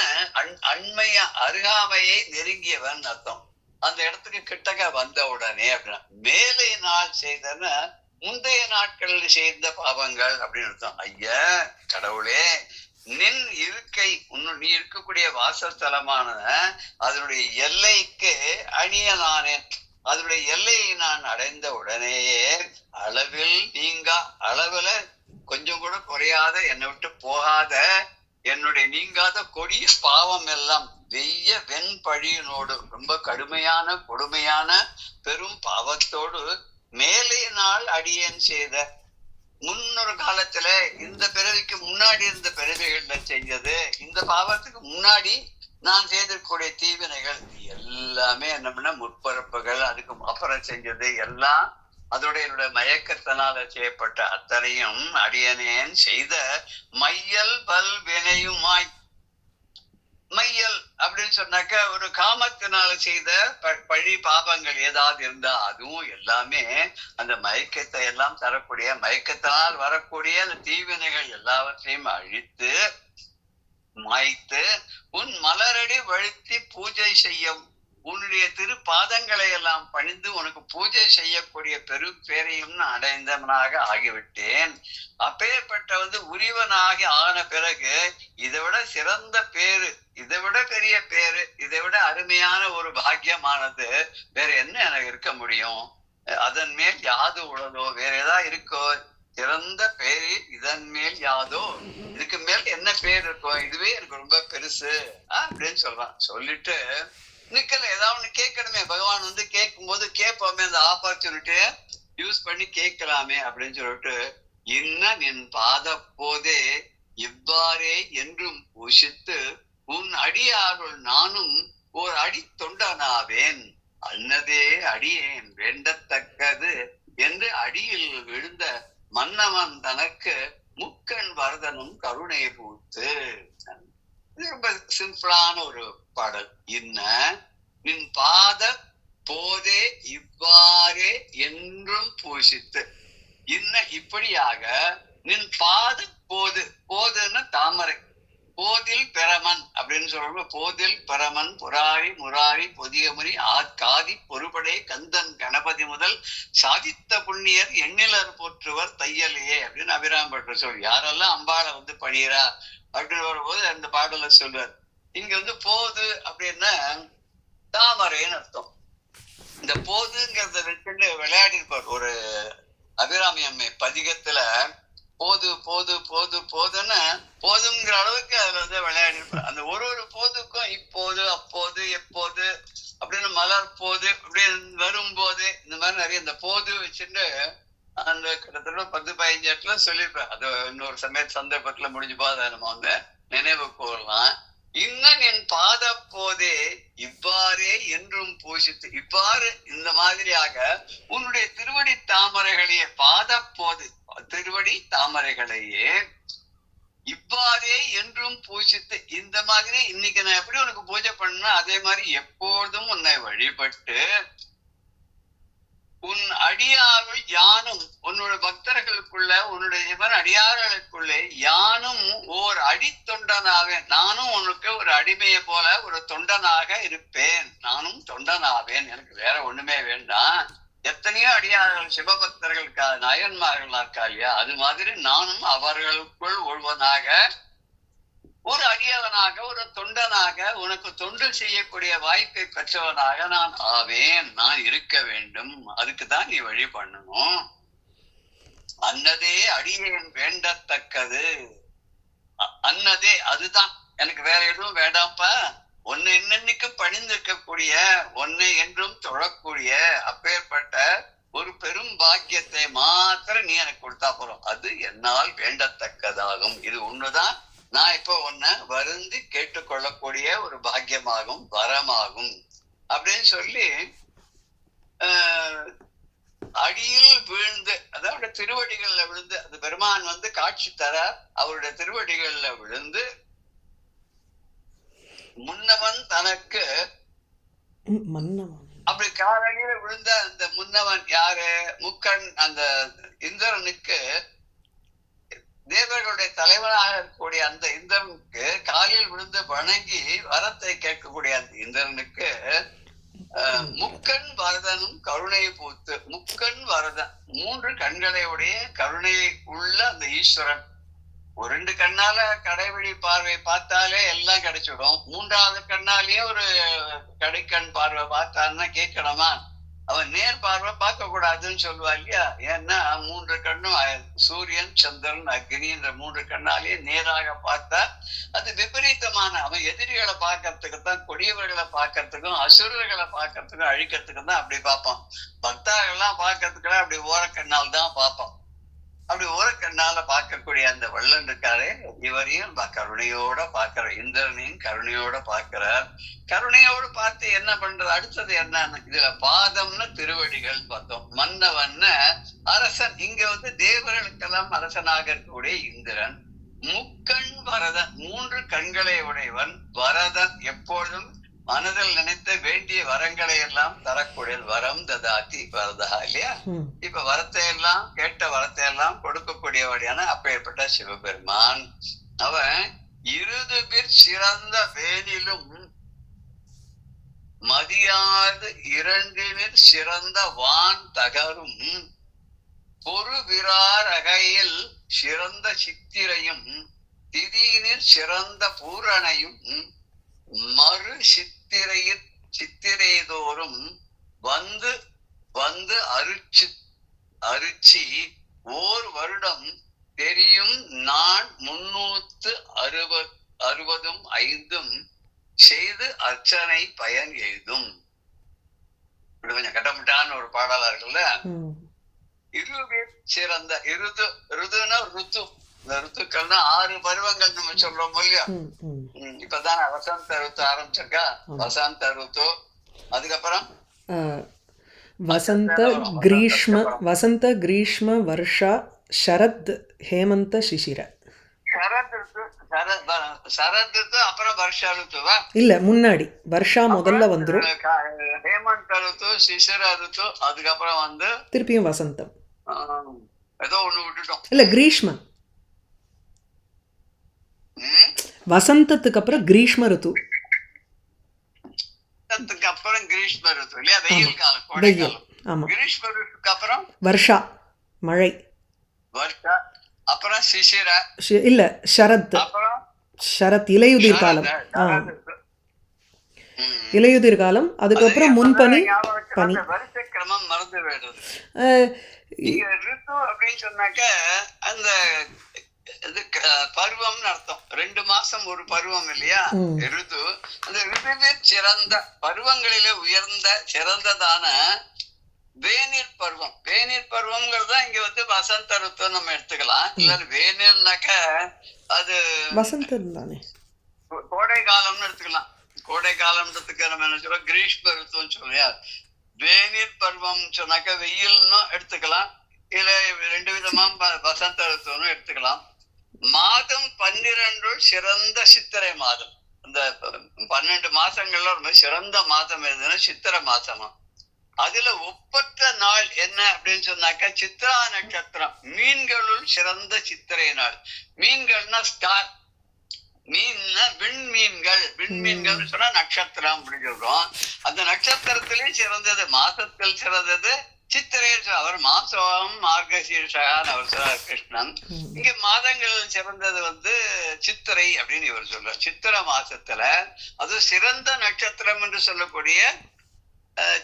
அண்மைய அருகாமையை நெருங்கியவன் அர்த்தம். அந்த இடத்துக்கு கிட்டக்க வந்த உடனே அப்படின்னா மேலே நாள் செய்தன முந்தைய நாட்களில் செய்த பாவங்கள் அப்படின்னு அர்த்தம். ஐயா கடவுளே, நின் இருக்கை நீ இருக்கக்கூடிய வாசஸ்தலமான அதனுடைய எல்லைக்கு அணியனானேன். அதனுடைய எல்லையை நான் அடைந்த உடனேயே அளவில் நீங்கா, அளவுல கொஞ்சம் கூட குறையாத, என்னை விட்டு போகாத, என்னுடைய நீங்காத கொடிய பாவம் எல்லாம் வெய்ய வெண்பழியினோடு ரொம்ப கடுமையான கொடுமையான பெரும் பாவத்தோடு மேலே நாள் அடியேன் செய்த முன்னொரு காலத்துல இந்த பிறவிக்கு முன்னாடி இருந்த பிறவிகள்ல செஞ்சது, இந்த பாவத்துக்கு முன்னாடி நான் செய்திருக்கக்கூடிய தீவினைகள் எல்லாமே என்ன பண்ண முற்பரப்புகள், அதுக்கு அப்புறம் செஞ்சது எல்லாம் அதோட என்னோட மயக்கத்தினால செய்யப்பட்ட அத்தனையும் அடியனேன் செய்த மையல் பல் வினையுமாய். மையல் அப்படின்னு சொன்னாக்க ஒரு காமத்தினால செய்த பழி பாபங்கள் ஏதாவது இருந்தா அதுவும் எல்லாமே அந்த மயக்கத்தை எல்லாம் தரக்கூடிய, மயக்கத்தினால் வரக்கூடிய அந்த தீவினைகள் எல்லாவற்றையும் அழித்து மாய்த்து உன் மலரடி வழுத்தி பூஜை செய்யும் உன்னுடைய திருப்பாதங்களை எல்லாம் பணிந்து உனக்கு பூஜை செய்யக்கூடிய பெரும் பேரையும் நான் அடைந்தவனாக ஆகிவிட்டேன். அப்பேற்பட்ட உரியவனாகி ஆன பிறகு இதை விட சிறந்த பேரு, இதை விட பெரிய பேரு, இதை விட அருமையான ஒரு பாக்கியமானது வேற என்ன எனக்கு இருக்க முடியும்? அதன் மேல் யாது உளதோ, வேற ஏதாவது இருக்கோ? சிறந்த பேரு இதன் மேல் யாதோ, இதுக்கு மேல் என்ன பேர் இருக்கும்? இதுவே எனக்கு ரொம்ப பெருசு அப்படின்னு சொல்றான். சொல்லிட்டு நிக்கல, ஏதாவது ஒண்ணு கேட்கணுமே. பகவான் கேட்கும் போது கேட்போமே, அந்த ஆப்பர்ச்சுனிட்டிய யூஸ் பண்ணி கேட்கலாமே அப்படின்னு சொல்லிட்டு, இன்ன நின் பாத போதே இவ்வாறே என்றும் பூஷித்து உன் அடியாருள் நானும் ஓர் அடி தொண்டனாவேன், அன்னதே அடியேன் வேண்டத்தக்கது என்று அடியில் விழுந்த மன்னவன் தனக்கு முக்கண் வரதனும் கருணை பூத்து. ரொம்ப சிம்பிளான ஒரு பாடல். இன்ன நின் பாத போதே இவ்வாறே என்றும் பூஷித்து, இன்ன இப்படியாக நின் பாத போது, போதுன்னா தாமரை, போதில் பெறமன் அப்படின்னு சொல்ற, போதில் பெறமன் புராரி முராரி பொதியமுறி காதி பொறுபடை கந்தன் கணபதி முதல் சாதித்த புண்ணியர் எண்ணிலர் போற்றுவர் தையலையே அப்படின்னு அபிராம்பட்டர் சொல். யாரெல்லாம் அம்பாளை பணியரா அப்படின்னு வரும்போது அந்த பாடலை சொல்வார். இங்க போது அப்படின்னா தாமரைன்னு அர்த்தம். இந்த போதுங்கிறத வச்சுட்டு விளையாடி இருப்பார். ஒரு அபிராமி அம்மை பதிகத்துல போது போது போது போதுன்னு போதுங்கிற அளவுக்கு அதுல வந்து விளையாடி இருப்பார். அந்த ஒரு போதுக்கும் இப்போது அப்போது எப்போது அப்படின்னு மலர் போது அப்படின்னு வரும்போது இந்த மாதிரி நிறைய இந்த போது வச்சுட்டு அந்த கிட்டத்தட்ட 10-15 இடத்துல சொல்லியிருப்பேன். அது இன்னொரு சந்தர்ப்பத்துல முடிஞ்சு போது அதை நம்ம வந்து நினைவு கூறலாம். இன்னும் என் பாத போதே இவ்வாறே என்றும் பூசித்து, இவ்வாறு இந்த மாதிரியாக உன்னுடைய திருவடி தாமரைகளையே, பாத போது திருவடி தாமரைகளையே இவ்வாறே என்றும் பூசித்து, இந்த மாதிரி இன்னைக்கு நான் எப்படி உனக்கு பூஜை பண்ணணும் அதே மாதிரி எப்பொழுதும் உன்னை வழிபட்டு உன் அடியார்கள் யானும், உன்னோட பக்தர்களுக்குள்ள உன்னுடைய இவன் அடியார்களுக்குள்ளே யானும் ஓர் அடித்தொண்டனாவேன், நானும் உனக்கு ஒரு அடிமையை போல ஒரு தொண்டனாக இருப்பேன், நானும் தொண்டனாவேன், எனக்கு வேற ஒண்ணுமே வேண்டாம். எத்தனையோ அடியார்கள் சிவபக்தர்களுக்கா நாயன்மார்களா இருக்கா இல்லையா, அது மாதிரி நானும் அவர்களுக்குள் ஒருவனாக ஒரு அடியவனாக ஒரு தொண்டனாக உனக்கு தொண்டு செய்யக்கூடிய வாய்ப்பை பெற்றவனாக நான் ஆவேன், நான் இருக்க வேண்டும். அதுக்குதான் நீ வழி பண்ணணும். அன்னதே அடியேன் வேண்டத்தக்கது, அன்னதே அதுதான், எனக்கு வேற எதுவும் வேண்டாம்ப்பா, உன்னை என்னன்னைக்கு பணிந்திருக்கக்கூடிய உன்னை என்றும் தொழக்கூடிய அப்பேற்பட்ட ஒரு பெரும் பாக்கியத்தை மாத்திரம் நீ எனக்கு கொடுத்தா போறோம், அது என்னால் வேண்டத்தக்கதாகும். இது ஒண்ணுதான் நான் இப்ப உன்னை வருந்தி கேட்டுக்கொள்ளக்கூடிய ஒரு பாக்கியமாகும் வரமாகும் அப்படின்னு சொல்லி அடியில் விழுந்து, அதாவது திருவடிகள்ல விழுந்து, அந்த பெருமான் வந்து காட்சி தர அவருடைய திருவடிகள்ல விழுந்து முன்னவன் தனக்கு அப்படி காலடியில விழுந்த அந்த முன்னவன் யாரு, முக்கண் அந்த இந்திரனுக்கு, தேவர்களுடைய தலைவனாக இருக்கக்கூடிய அந்த இந்திரனுக்கு காலில் விழுந்து வணங்கி வரத்தை கேட்கக்கூடிய அந்த இந்திரனுக்கு முக்கண் வரதனும் கருணை பூத்து, முக்கண் வரதன் 3 கண்களை உடைய கருணையை உள்ள அந்த ஈஸ்வரன், ஒரு 2 கண்ணால கடைவழி பார்வை பார்த்தாலே எல்லாம் கிடைச்சிடும், 3வது கண்ணாலேயே ஒரு கடைக்கண் பார்வை பார்த்தான்னா கேட்கணுமா, அவன் நேர் பார்வை பார்க்க கூடாதுன்னு சொல்லுவா இல்லையா, ஏன்னா 3 கண்ணும் சூரியன் சந்திரன் அக்னி என்ற 3 கண்ணாலேயே நேராக பார்த்தா அது விபரீதமான, அவன் எதிரிகளை பார்க்கறதுக்கு தான், கொடியவர்களை பார்க்கறதுக்கும் அசுரர்களை பார்க்கறதுக்கும் அழிக்கிறதுக்கும் தான் அப்படி பார்ப்பான். பக்தர்கள்லாம் பார்க்கறதுக்கெல்லாம் அப்படி ஓரக்கண்ணால் தான் பார்ப்பான். அப்படி ஓரக்கண்ணால பார்க்கக்கூடிய அந்த வள்ளன் இருக்காரு, இவரையும் கருணையோட பார்க்கிற, இந்திரனையும் கருணையோட பார்க்கிறார். கருணையோடு பார்த்து என்ன பண்றது, அடுத்தது என்னன்னு இதுல பாதம்னு திருவடிகள் பார்த்தோம். மன்னவன்னு அரசன், இங்க வந்து தேவர்களுக்கெல்லாம் அரசனாக இருக்கக்கூடிய இந்திரன். முக்கண் வரதன், 3 கண்களை உடையவன் வரதன், எப்பொழுதும் மனதில் நினைத்த வேண்டிய வரங்களை எல்லாம் தரக்கூடிய வரம் ததாதி வரதா இல்லையா, இப்ப வரத்தை எல்லாம் கேட்ட வரத்தை எல்லாம் கொடுக்கக்கூடியவடியான அப்பேற்பட்ட சிவபெருமான். அவன் இருதுபிற் சிறந்த வேலிலும் மதியாது 2 சிறந்த வான் தகரும் பொறுவிரார் அகையில் சிறந்த சித்திரையும் திடீனில் சிறந்த பூரணையும் மறு சித்திரைதோறும் வந்து வந்து அருச்சி ஓர் வருடம் தெரியும் நான் 365 செய்து அர்ச்சனை பயன் எழுதும். இப்படி கொஞ்சம் கட்டமிட்டான்னு ஒரு பாடலா இருக்குல்ல. இருவேர் சிறந்த ருதுனா ருத்து, இந்த ருத்துக்கள்னா 6 பருவங்கள் நம்ம சொல்றோம் இல்லையா. இப்பதான் வசந்த ருத்து ஆரம்பிச்சிருக்கா, வசந்த ருத்து, அதுக்கப்புறம் வசந்த கிரீஷ்ம வருஷா சரத் ஹேமந்த சிசிர. சரத் ருத்து அப்புறம் வருஷா ருத்துவா இல்ல, முன்னாடி வருஷா முதல்ல வந்துரும், ஹேமந்த ருத்து சிசிர ருத்து, அதுக்கப்புறம் வந்து திருப்பியும் வசந்தம், ஏதோ ஒண்ணு விட்டுட்டோம். இல்ல கிரீஷ்ம, வசந்தத்துக்கு அப்புறம் கிரீஷ்ம ருத்து, அப்புறம் கிரீஷ்ம ருத்து இல்லையா, வெயில் காலம், கோடைக்காலம். ஆமா, கிரீஷ்ம ருத்துக்கு அப்புறம் வருஷா மழை, வருஷா அப்புறம் சிசிர இல்ல சரத், அப்புறம் சரத் இலையுதிர் காலம், இலையுதிர் காலம், அதுக்கப்புறம் முன்பனி பனி. வரிசை கிரமம் மறந்து போயிடுறது. இங்க ரித்து அப்படின்னு சொன்னாக்க அந்த இது பருவம்னு அர்த்தம். 2 மாசம் ஒரு பருவம் இல்லையா ரிது. அந்த ரிதுவில் சிறந்த பருவங்களிலே உயர்ந்த சிறந்ததான வேநீர் பருவம். வேநீர் பருவம்ங்கிறது இங்க வந்து வசந்த ருத்து நம்ம எடுத்துக்கலாம். இல்ல வேநீர்னாக்க அது வசந்தம் தானே, கோடை காலம்னு எடுத்துக்கலாம். கோடை காலம்ன்றதுக்கு நம்ம என்ன சொல்றோம், கிரீஷ்ம ருத்துன்னு சொல்லியா. வேநீர் பருவம் சொன்னாக்க வெயில்னு எடுத்துக்கலாம், இல்ல 2 விதமா வசந்த ருத்துன்னு எடுத்துக்கலாம். மாதம் 12 சிறந்த சித்திரை மாதம். இந்த 12 மாசங்கள்ல ரொம்ப சிறந்த மாதம் எதுன்னா சித்திரை மாசமா. அதுல ஒப்பற்ற நாள் என்ன அப்படின்னு சொன்னாக்க சித்ரா நட்சத்திரம். மீன்களுள் சிறந்த சித்திரை நாள். மீன்கள்னா ஸ்டார், மீன்னா விண்மீன்கள். விண்மீன்கள் சொன்னா நட்சத்திரம் அப்படின்னு சொல்றோம். அந்த நட்சத்திரத்திலேயே சிறந்தது, மாசத்தில் சிறந்தது சித்திரை. அவர் மாசம் மார்கசீர்ஷகான்னு அவர் சொல்றார் கிருஷ்ணன். இங்க மாதங்கள் சிறந்தது வந்து சித்திரை அப்படின்னு இவர் சொல்றார். சித்திரை மாசத்துல அது சிறந்த நட்சத்திரம் என்று சொல்லக்கூடிய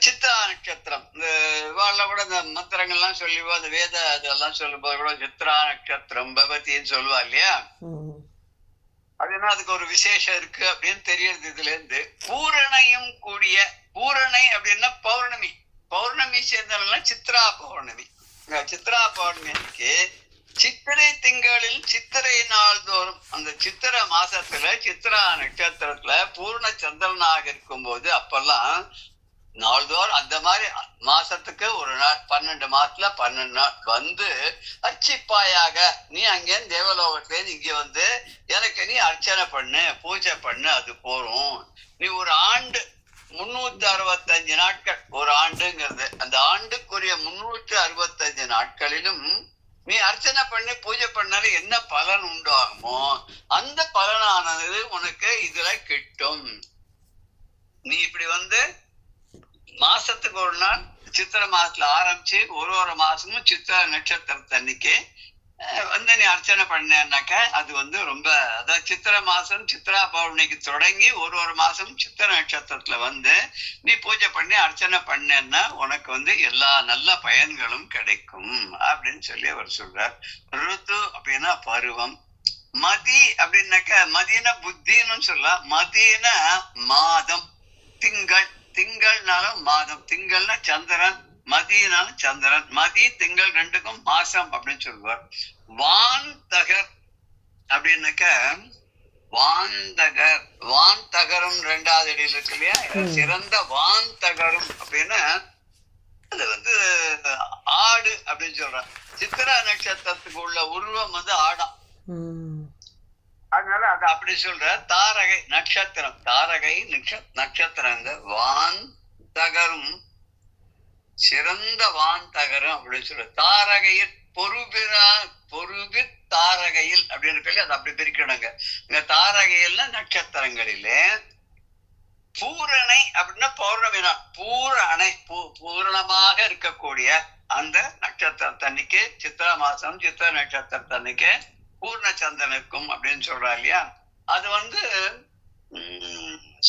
சித்ரா நட்சத்திரம். இந்த இவாள கூட இந்த மந்திரங்கள்லாம் சொல்லிவோ, அந்த வேத அதெல்லாம் சொல்லும் போது கூட சித்ரா நட்சத்திரம் பகவதின்னு சொல்லுவா இல்லையா. அதுனா அதுக்கு ஒரு விசேஷம் இருக்கு அப்படின்னு தெரியுது இதுல இருந்து. பூரணையும் கூடிய, பூரணை அப்படின்னா பௌர்ணமி. பௌர்ணமி சேர்ந்தவங்க சித்ரா பௌர்ணமி. சித்ரா பௌர்ணமிக்கு சித்திரை திங்களில் சித்திரை நாள்தோறும் அந்த சித்திரை மாசத்துல சித்ரா நட்சத்திரத்துல பூர்ண சந்திரனாக இருக்கும் போது அப்பெல்லாம் நாள்தோறும் அந்த மாதிரி மாசத்துக்கு ஒரு நாள் 12 மாசத்துல 12 நாள் வந்து அச்சிப்பாயாக நீ அங்கே தேவலோகத்திலேருந்து இங்க வந்து எனக்கு நீ அர்ச்சனை பண்ணு, பூஜை பண்ணு, அது போறோம். நீ ஒரு ஆண்டு 365 நாட்கள், ஒரு ஆண்டுங்கிறது அந்த ஆண்டுக்குரிய 365 நாட்களிலும் நீ அர்ச்சனை பண்ணி பூஜை பண்ணாலும் என்ன பலன் உண்டாகுமோ அந்த பலனானது உனக்கு இதுல கிட்டும். நீ இப்படி வந்து மாசத்துக்கு ஒரு நாள் சித்திரை மாசத்துல ஆரம்பிச்சு ஒரு மாசமும் சித்திரை நட்சத்திரத்தன்னைக்கு வந்து நீ அர்ச்சனை பண்ணேன்னாக்க அது வந்து ரொம்ப, அதாவது சித்திரை மாசம் சித்ரா பௌர்ணமிக்கு தொடங்கி ஒரு மாசம் சித்திரை நட்சத்திரத்துல வந்து நீ பூஜை பண்ணி அர்ச்சனை பண்ணேன்னா உனக்கு வந்து எல்லா நல்ல பயன்களும் கிடைக்கும் அப்படின்னு சொல்லி அவர் சொல்றார். ருத்து அப்படின்னா பருவம். மதி அப்படின்னாக்க மதினா புத்தின்னு சொல்லலாம். மதினா மாதம், திங்கள். திங்கள்னாலும் மாதம், திங்கள்னா சந்திரன், மதினாலும் சந்திரன். மதி திங்கள் ரெண்டுக்கும் மாசம் அப்படின்னு சொல்லுவார். வான்தகர் அப்படின்னாக்க வான்தகர், வான்தகரும் 2வது அடியில் இருக்கு இல்லையா. சிறந்த வான்தகரும் அப்படின்னா அது வந்து ஆடு அப்படின்னு சொல்றான். சித்திரா நட்சத்திரத்துக்கு உள்ள உருவம் வந்து ஆடாம். அதனால அது அப்படி சொல்ற. தாரகை நட்சத்திரம், தாரகை நட்சத்திரம். இந்த வான் தகரும் சிறந்த வான் தகரும் அப்படின்னு சொல்ற. தாரகையில் பொறுபி தாரகையில் அப்படின்னு சொல்லி அது அப்படி பிரிக்கணுங்க. இந்த தாரகையில்னா நட்சத்திரங்களிலே பூரணை அப்படின்னா பௌர்ணமி நாள். பூரணை பூரணமாக இருக்கக்கூடிய அந்த நட்சத்திரத்தன்னைக்கு சித்திரை மாசம் சித்திரை நட்சத்திரத்தன்னைக்கு பூர்ணச்சந்திரனுக்கும் அப்படின்னு சொல்றா இல்லையா. அது வந்து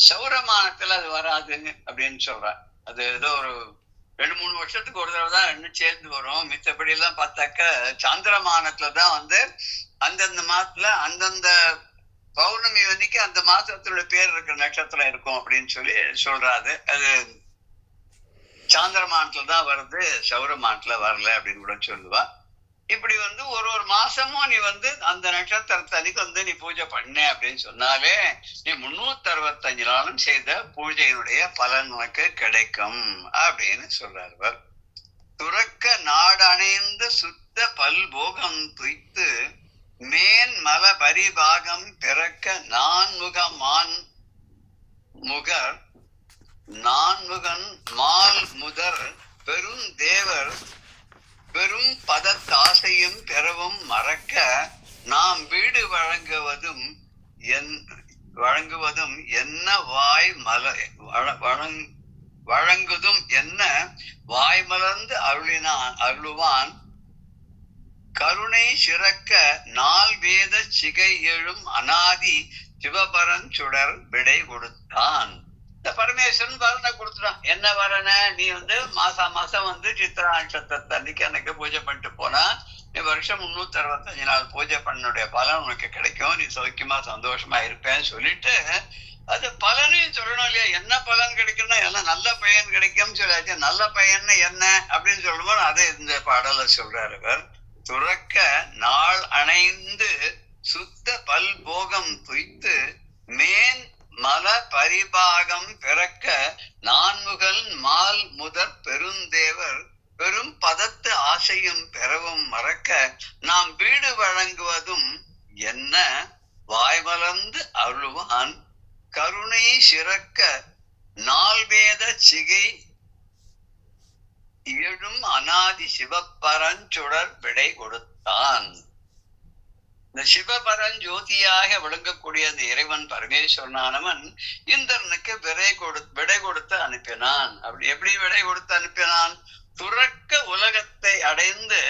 சௌரமானத்துல அது வராதுங்க அப்படின்னு சொல்ற. அது ஏதோ ஒரு 2-3 வருஷத்துக்கு ஒரு தடவை தான் ரெண்டும் சேர்ந்து வரும். மித்தபடி எல்லாம் பார்த்தாக்க சந்திரமானத்துலதான் வந்து அந்தந்த மாசத்துல அந்தந்த பௌர்ணமி அன்னைக்கு அந்த மாசத்தோட பேர் இருக்கிற நட்சத்திரம் இருக்கும் அப்படின்னு சொல்லி சொல்றாரு. அது சாந்திரமானத்துலதான் வருது, சௌரமானத்துல வரல அப்படின்னு கூட சொல்லுவா. இப்படி வந்து ஒரு மாசமும் நீ வந்து அந்த நட்சத்திரத்தன்னைக்கு வந்து நீ பூஜை பண்ண அப்படின்னு சொன்னாலே நீ 365 நாளும் செய்த பூஜையினுடைய பலன் உனக்கு கிடைக்கும் அப்படின்னு சொல்றார். துறக்க நாடணைந்து சுத்த பல்போகம் துய்த்து மேன் மல பரிபாகம் பிறக்க நான்முகன் மால் முதர் பெரும் தேவர் பெரும் பதத்தாசையும் பெறவும் மறக்க நாம் வீடு வழங்குவதும் என்ன வழங்குதும் என்ன வாய்மலர்ந்து அருளுவான் கருணை சிறக்க நாள் வேத சிகை எழும் அநாதி சிவபரன் சுடர் விடை கொடுத்தான். இந்த பரமேஸ்வரன் வரனை கொடுத்துட்டான். என்ன வரன, நீ மாசம் சித்ரா நட்சத்திரத்தை அன்னைக்கு எனக்கு பூஜை பண்ணிட்டு போனா நீ வருஷம் 365 நாள் பூஜை பண்ணனுடைய பலன் உனக்கு கிடைக்கும், நீ சௌக்கியமா சந்தோஷமா இருப்பேன்னு சொல்லிட்டு அது பலனையும் சொல்லணும் இல்லையா? என்ன பலன் கிடைக்கும்னா எல்லாம் நல்ல பயன் கிடைக்கும் சொல்லாச்சு. நல்ல பயன் என்ன அப்படின்னு சொல்லும்போது அதை இந்த பாடல சொல்றாரு அவர். துறக்க நாள் அணைந்து சுத்த பல் போகம் துய்த்து மேன் மல பரிபாகம் பிறக்க நான்முகல் மால் முதற் பெருந்தேவர் பெரும் பதத்து ஆசையும் பெறவும் மறக்க நாம் வீடு வழங்குவதும் என்ன வாய்மலர்ந்து அருள்வான் கருணை சிறக்க நால்வேத சிகை எழும் அநாதி சிவபரஞ்சுடர் விடை கொடுத்தான். இந்த சிவபரஞ்சோதியாக விளங்கக்கூடிய அந்த இறைவன் பரமேஸ்வரனானவன் இந்திரனுக்கு விடை கொடுத்து அனுப்பினான். அப்படி எப்படி விடை கொடுத்து அனுப்பினான்? துறக்க உலகத்தை அடைந்து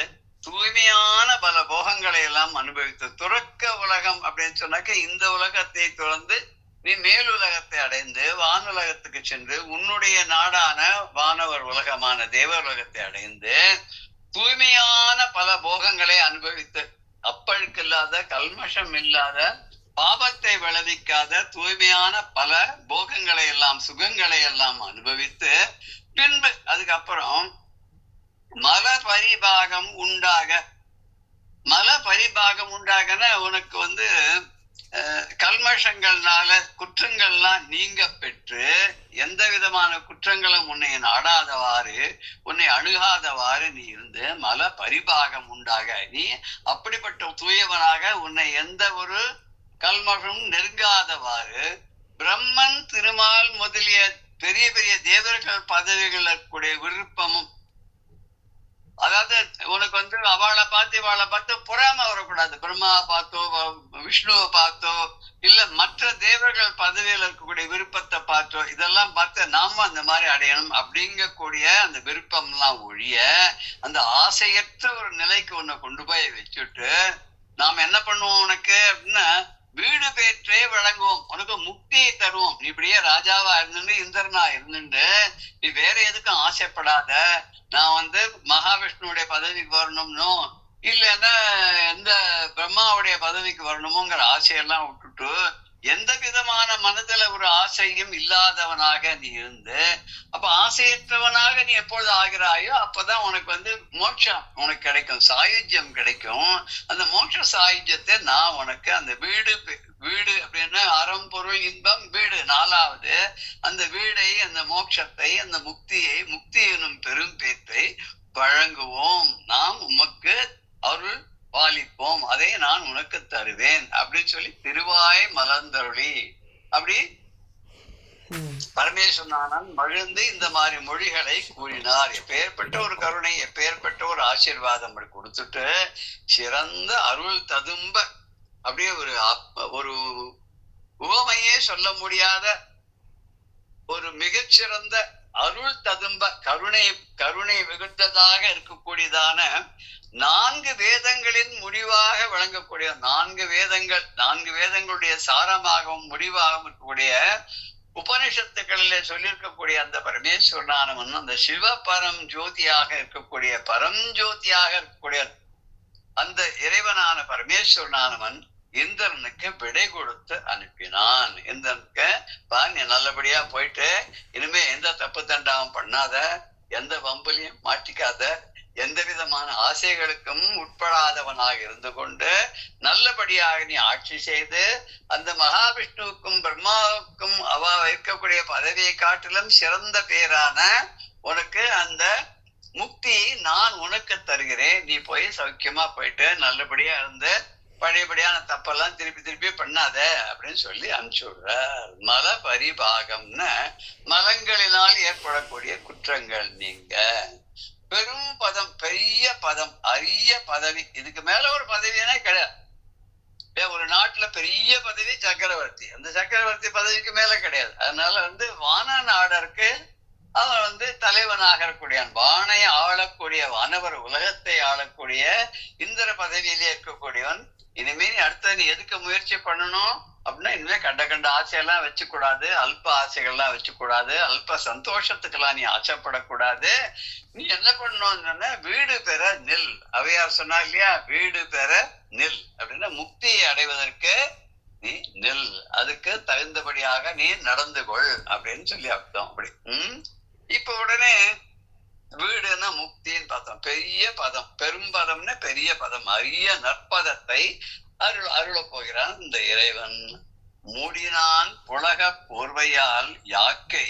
தூய்மையான பல போகங்களை எல்லாம் அனுபவித்து, துறக்க உலகம் அப்படின்னு சொன்னாக்க இந்த உலகத்தை துறந்து நீ மேலுலகத்தை அடைந்து வானுலகத்துக்கு சென்று உன்னுடைய நாடான வானவர் உலகமான தேவர் உலகத்தை அடைந்து தூய்மையான பல போகங்களை அனுபவித்து, அப்பழுக்கு இல்லாத கல்மஷம் இல்லாத பாபத்தை விளைவிக்காத தூய்மையான பல போகங்களை எல்லாம் சுகங்களை எல்லாம் அனுபவித்து பின்பு அதுக்கப்புறம் மல பரிபாகம் உண்டாகன உனக்கு கல்மஷங்கள்னால குற்றங்கள்லாம் நீங்க பெற்று எந்த விதமான குற்றங்களும் உன்னை நாடாதவாறு உன்னை அணுகாதவாறு நீ இருந்து மல பரிபாகம் உண்டாக நீ அப்படிப்பட்ட தூயவனாக உன்னை எந்த ஒரு கல்மஷம் நெருங்காதவாறு பிரம்மன் திருமால் முதலிய பெரிய பெரிய தேவர்கள் பதவிகள் கூடிய விருப்பமும், அதாவது உனக்கு அவளை பார்த்து பொறாம வரக்கூடாது. பிரம்மாவை பார்த்தோ விஷ்ணுவை பார்த்தோ இல்ல மற்ற தேவர்கள் பதவியில் இருக்கக்கூடிய விருப்பத்தை பார்த்தோ இதெல்லாம் பார்த்து நாம அந்த மாதிரி அடையணும் அப்படிங்கக்கூடிய அந்த விருப்பம் எல்லாம் ஒழிய அந்த ஆசையற்ற ஒரு நிலைக்கு உன்னை கொண்டு போய் வச்சுட்டு நாம் என்ன பண்ணுவோம் உனக்கு அப்படின்னா வீடு பேற்றே வழங்குவோம், உனக்கு முக்தியை தருவோம். நீ இப்படியே ராஜாவா இருந்துட்டு இந்திரனா இருந்துட்டு நீ வேற எதுக்கும் ஆசைப்படாத. நான் மகாவிஷ்ணுடைய பதவிக்கு வரணும்னோ இல்லைன்னா எந்த பிரம்மாவுடைய பதவிக்கு வரணுமோங்கிற ஆசையெல்லாம் விட்டுட்டு எந்த விதமான மனதுல ஒரு ஆசையும் இல்லாதவனாக நீ இருந்து அப்ப ஆசையற்றவனாக நீ எப்பொழுது ஆகிறாயோ அப்பதான் உனக்கு மோட்சம் உனக்கு கிடைக்கும், சாயுஜ்யம் கிடைக்கும். அந்த மோட்ச சாயுஜ்யத்தை நான் உனக்கு அந்த வீடு அப்படின்னா அறம் பொருள் இன்பம் வீடு 4வது அந்த வீடை அந்த மோட்சத்தை அந்த முக்தி எனும் பெரும் பேத்தை வழங்குவோம், நாம் உமக்கு அருள் பாலிப்போம், அதை நான் உனக்கு தருவேன் அப்படின்னு சொல்லி திருவாய் மலர்ந்தருளி அப்படி பரமேஸ்வரனானன் மகிழ்ந்து இந்த மாதிரி மொழிகளை கூறினார். எப்பேற்பட்ட ஒரு கருணை, எப்பேற்பட்ட ஒரு ஆசீர்வாதம் கொடுத்துட்டு சிறந்த அருள் ததும்ப அப்படியே ஒரு உவமையே சொல்ல முடியாத ஒரு மிகச்சிறந்த அருள் ததும்ப கருணை மிகுந்ததாக இருக்கக்கூடியதான 4 வேதங்களின் முடிவாக விளங்கக்கூடிய 4 வேதங்களுடைய சாரமாகவும் முடிவாகவும் இருக்கக்கூடிய உபனிஷத்துக்களிலே சொல்லியிருக்கக்கூடிய அந்த பரமேஸ்வரனானவன் அந்த சிவபரம் ஜோதியாக இருக்கக்கூடிய பரஞ்சோதியாக இருக்கக்கூடிய அந்த இறைவனான பரமேஸ்வரனானவன் இந்திரனுக்கு விடை கொடுத்து அனுப்பினான். இந்திரனுக்கு நீ நல்லபடியா போயிட்டு இனிமே எந்த தப்பு தண்டாவும் பண்ணாத, எந்த வம்புலையும் மாட்டிக்காத, எந்த விதமான ஆசைகளுக்கும் உட்படாதவனாக இருந்து கொண்டு நல்லபடியாக நீ ஆட்சி செய்து அந்த மகாவிஷ்ணுவுக்கும் பிரம்மாவுக்கும் அவ இருக்கக்கூடிய பதவியை காட்டிலும் சிறந்த பேரான உனக்கு அந்த முக்தி நான் உனக்கு தருகிறேன், நீ போய் சௌக்கியமா போயிட்டு நல்லபடியா இருந்து பழையபடியான தப்பெல்லாம் திருப்பி பண்ணாத அப்படின்னு சொல்லி அனுப்பிச்சு விடுறார். மல பரிபாகம்னு மலங்களினால் ஏற்படக்கூடிய குற்றங்கள் நீங்க. பெரும் பதம், பெரிய பதம், அரிய பதவி, இதுக்கு மேல ஒரு பதவியே கிடையாது. ஒரு நாட்டுல பெரிய பதவி சக்கரவர்த்தி, அந்த சக்கரவர்த்தி பதவிக்கு மேல கிடையாது. அதனால வான நாடருக்கு அவன் வந்து தலைவனாகக்கூடியான், வானை ஆளக்கூடிய வானவர் உலகத்தை ஆளக்கூடிய இந்திர பதவியிலே இருக்கக்கூடியவன். இனிமே நீ அடுத்த நீ எதுக்கு முயற்சி பண்ணணும் அப்படின்னா, இனிமே கண்ட கண்ட ஆசையெல்லாம் வச்சுக்கூடாது, அல்ப ஆசைகள்லாம் வச்சுக்கூடாது, அல்ப சந்தோஷத்துக்கெல்லாம் நீ ஆசைப்படக்கூடாது. நீ என்ன பண்ணணும்னா வீடு பெற நில். அவையார் சொன்னா இல்லையா, வீடு பெற நில் அப்படின்னா முக்தியை அடைவதற்கு நீ நில், அதுக்கு தகுந்தபடியாக நீ நடந்து கொள் அப்படின்னு சொல்லி அர்த்தம். அப்படி இப்ப உடனே வீடுன்னா முக்தின்னு பார்த்தோம். பெரிய பதம், பெரும்பதம்னா பெரிய பதம், அரிய நற்பதத்தை அருள போகிறான் இந்த இறைவன். மூடினான் புலக போர்வையால் யாக்கை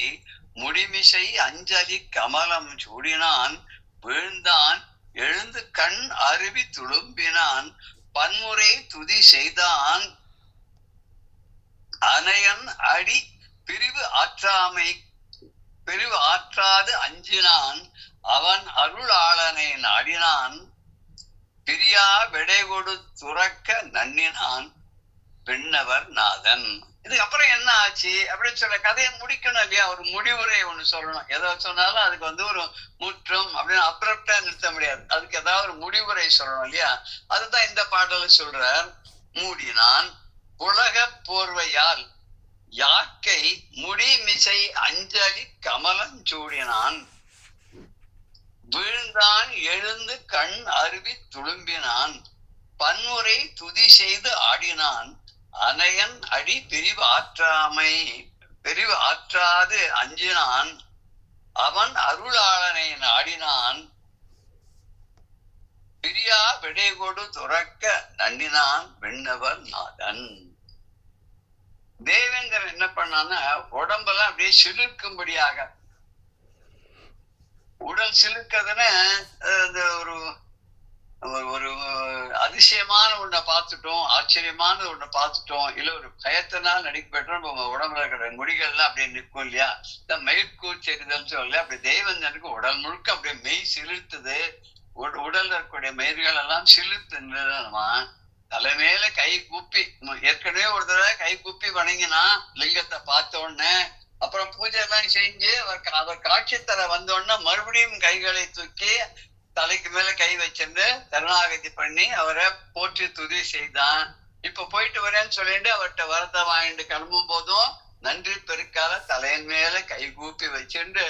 முடிமிசை அஞ்சலி கமலம் சூடினான் வீழ்ந்தான் எழுந்து கண் அருவி துளும்பினான் பன்முறை துதி செய்தான் அனையன் அடி பிரிவு ஆற்றாது அஞ்சினான் அவன் அருளாளனை நாடினான் பிரியா விடைகொடு துறக்க நன்னினான் விண்ணவர் நாதன். இதுக்கு அப்புறம் என்ன ஆச்சு அப்படின்னு சொல்ல கதையை முடிக்கணும் இல்லையா, ஒரு முடிவுரை ஒண்ணு சொல்லணும். எதை சொன்னாலும் அதுக்கு வந்து ஒரு முற்றம் அப்படின்னு அப்ரப்டா நிறுத்த முடியாது, அதுக்கு ஏதாவது ஒரு முடிவுரை சொல்லணும் இல்லையா. அதுதான் இந்த பாடல சொல்றார். மூடினான் உலக போர்வையால் யாக்கை முடிமிசை அஞ்சலி கமலம் சூடினான் வீழ்ந்தான் எழுந்து கண் அருவி துளும்பினான் பன்முறை துதி செய்து ஆடினான் அனையன் அடி பிரிவு ஆற்றாது அஞ்சினான் அவன் அருளாளனை நாடினான் பிரியா விடைகொடு துறக்க நன்னினான் விண்ணவர் நாதன். தேவேந்திரன் என்ன பண்ணான்னா உடம்பெல்லாம் அப்படியே சிலிர்க்கும்படியாக, உடல் சிலிர்க்கிறதுன்னு ஒரு ஒரு அதிசயமான ஒன்றை பார்த்துட்டோம், ஆச்சரியமான ஒன்றை பார்த்துட்டோம், இல்ல ஒரு பயத்தினால் நடிக்கப்பட்டோம், நம்ம உடம்புல இருக்கிற முடிகள்லாம் அப்படியே நிற்கும் இல்லையா, இந்த மெய்க்கூர் தெரிதல் சொல்ல அப்படி தேவேந்திரனுக்கு உடல் முழுக்க அப்படியே மெய் சிலிர்த்துது. உடல்ல இருக்கக்கூடிய மயிர்கள் எல்லாம் சிலிர்த்து நின்றுமா தலைமையில கை கூப்பி, ஏற்கனவே ஒரு தடவை கை கூப்பி வணங்கினா லிங்கத்தை பார்த்த உடனே, அப்புறம் பூஜை எல்லாம் செஞ்சு அவர் காட்சி தர வந்த உடனே மறுபடியும் கைகளை தூக்கி தலைக்கு மேல கை வச்சிருந்து சரணாகதி பண்ணி அவரை போற்றி துதி செய்தான். இப்ப போயிட்டு வரேன்னு சொல்லிட்டு அவர்கிட்ட வரத்தை வாங்கிட்டு கிளம்பும் போதும் நன்றி பெருக்கால தலையின் மேல கை கூப்பி வச்சுட்டு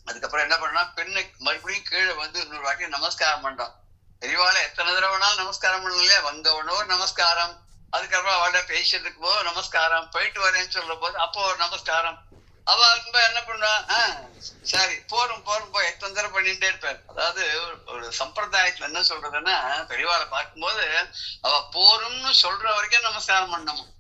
அதுக்கப்புறம் என்ன பண்ணா பெண்ணை மறுபடியும் கீழே வந்து இன்னொரு வாட்டி நமஸ்காரம் பண்றான். பெரியவாளை எத்தனை தடவைனாலும் நமஸ்காரம் பண்ணலையே, வந்தவனோ நமஸ்காரம், அதுக்கப்புறம் அவள்கிட்ட பேசிட்டு போது நமஸ்காரம், போயிட்டு வரேன்னு சொல்ற போது அப்போ ஒரு நமஸ்காரம். அவ ரொம்ப என்ன பண்றா, சரி போரும் போய் எத்தனை தடவை பண்ணிட்டே இருப்பார். அதாவது ஒரு சம்பிரதாயத்துல என்ன சொல்றதுன்னா, பெரியவாளை பார்க்கும்போது அவ போரும்னு சொல்ற வரைக்கும் நமஸ்காரம் பண்ணணும்.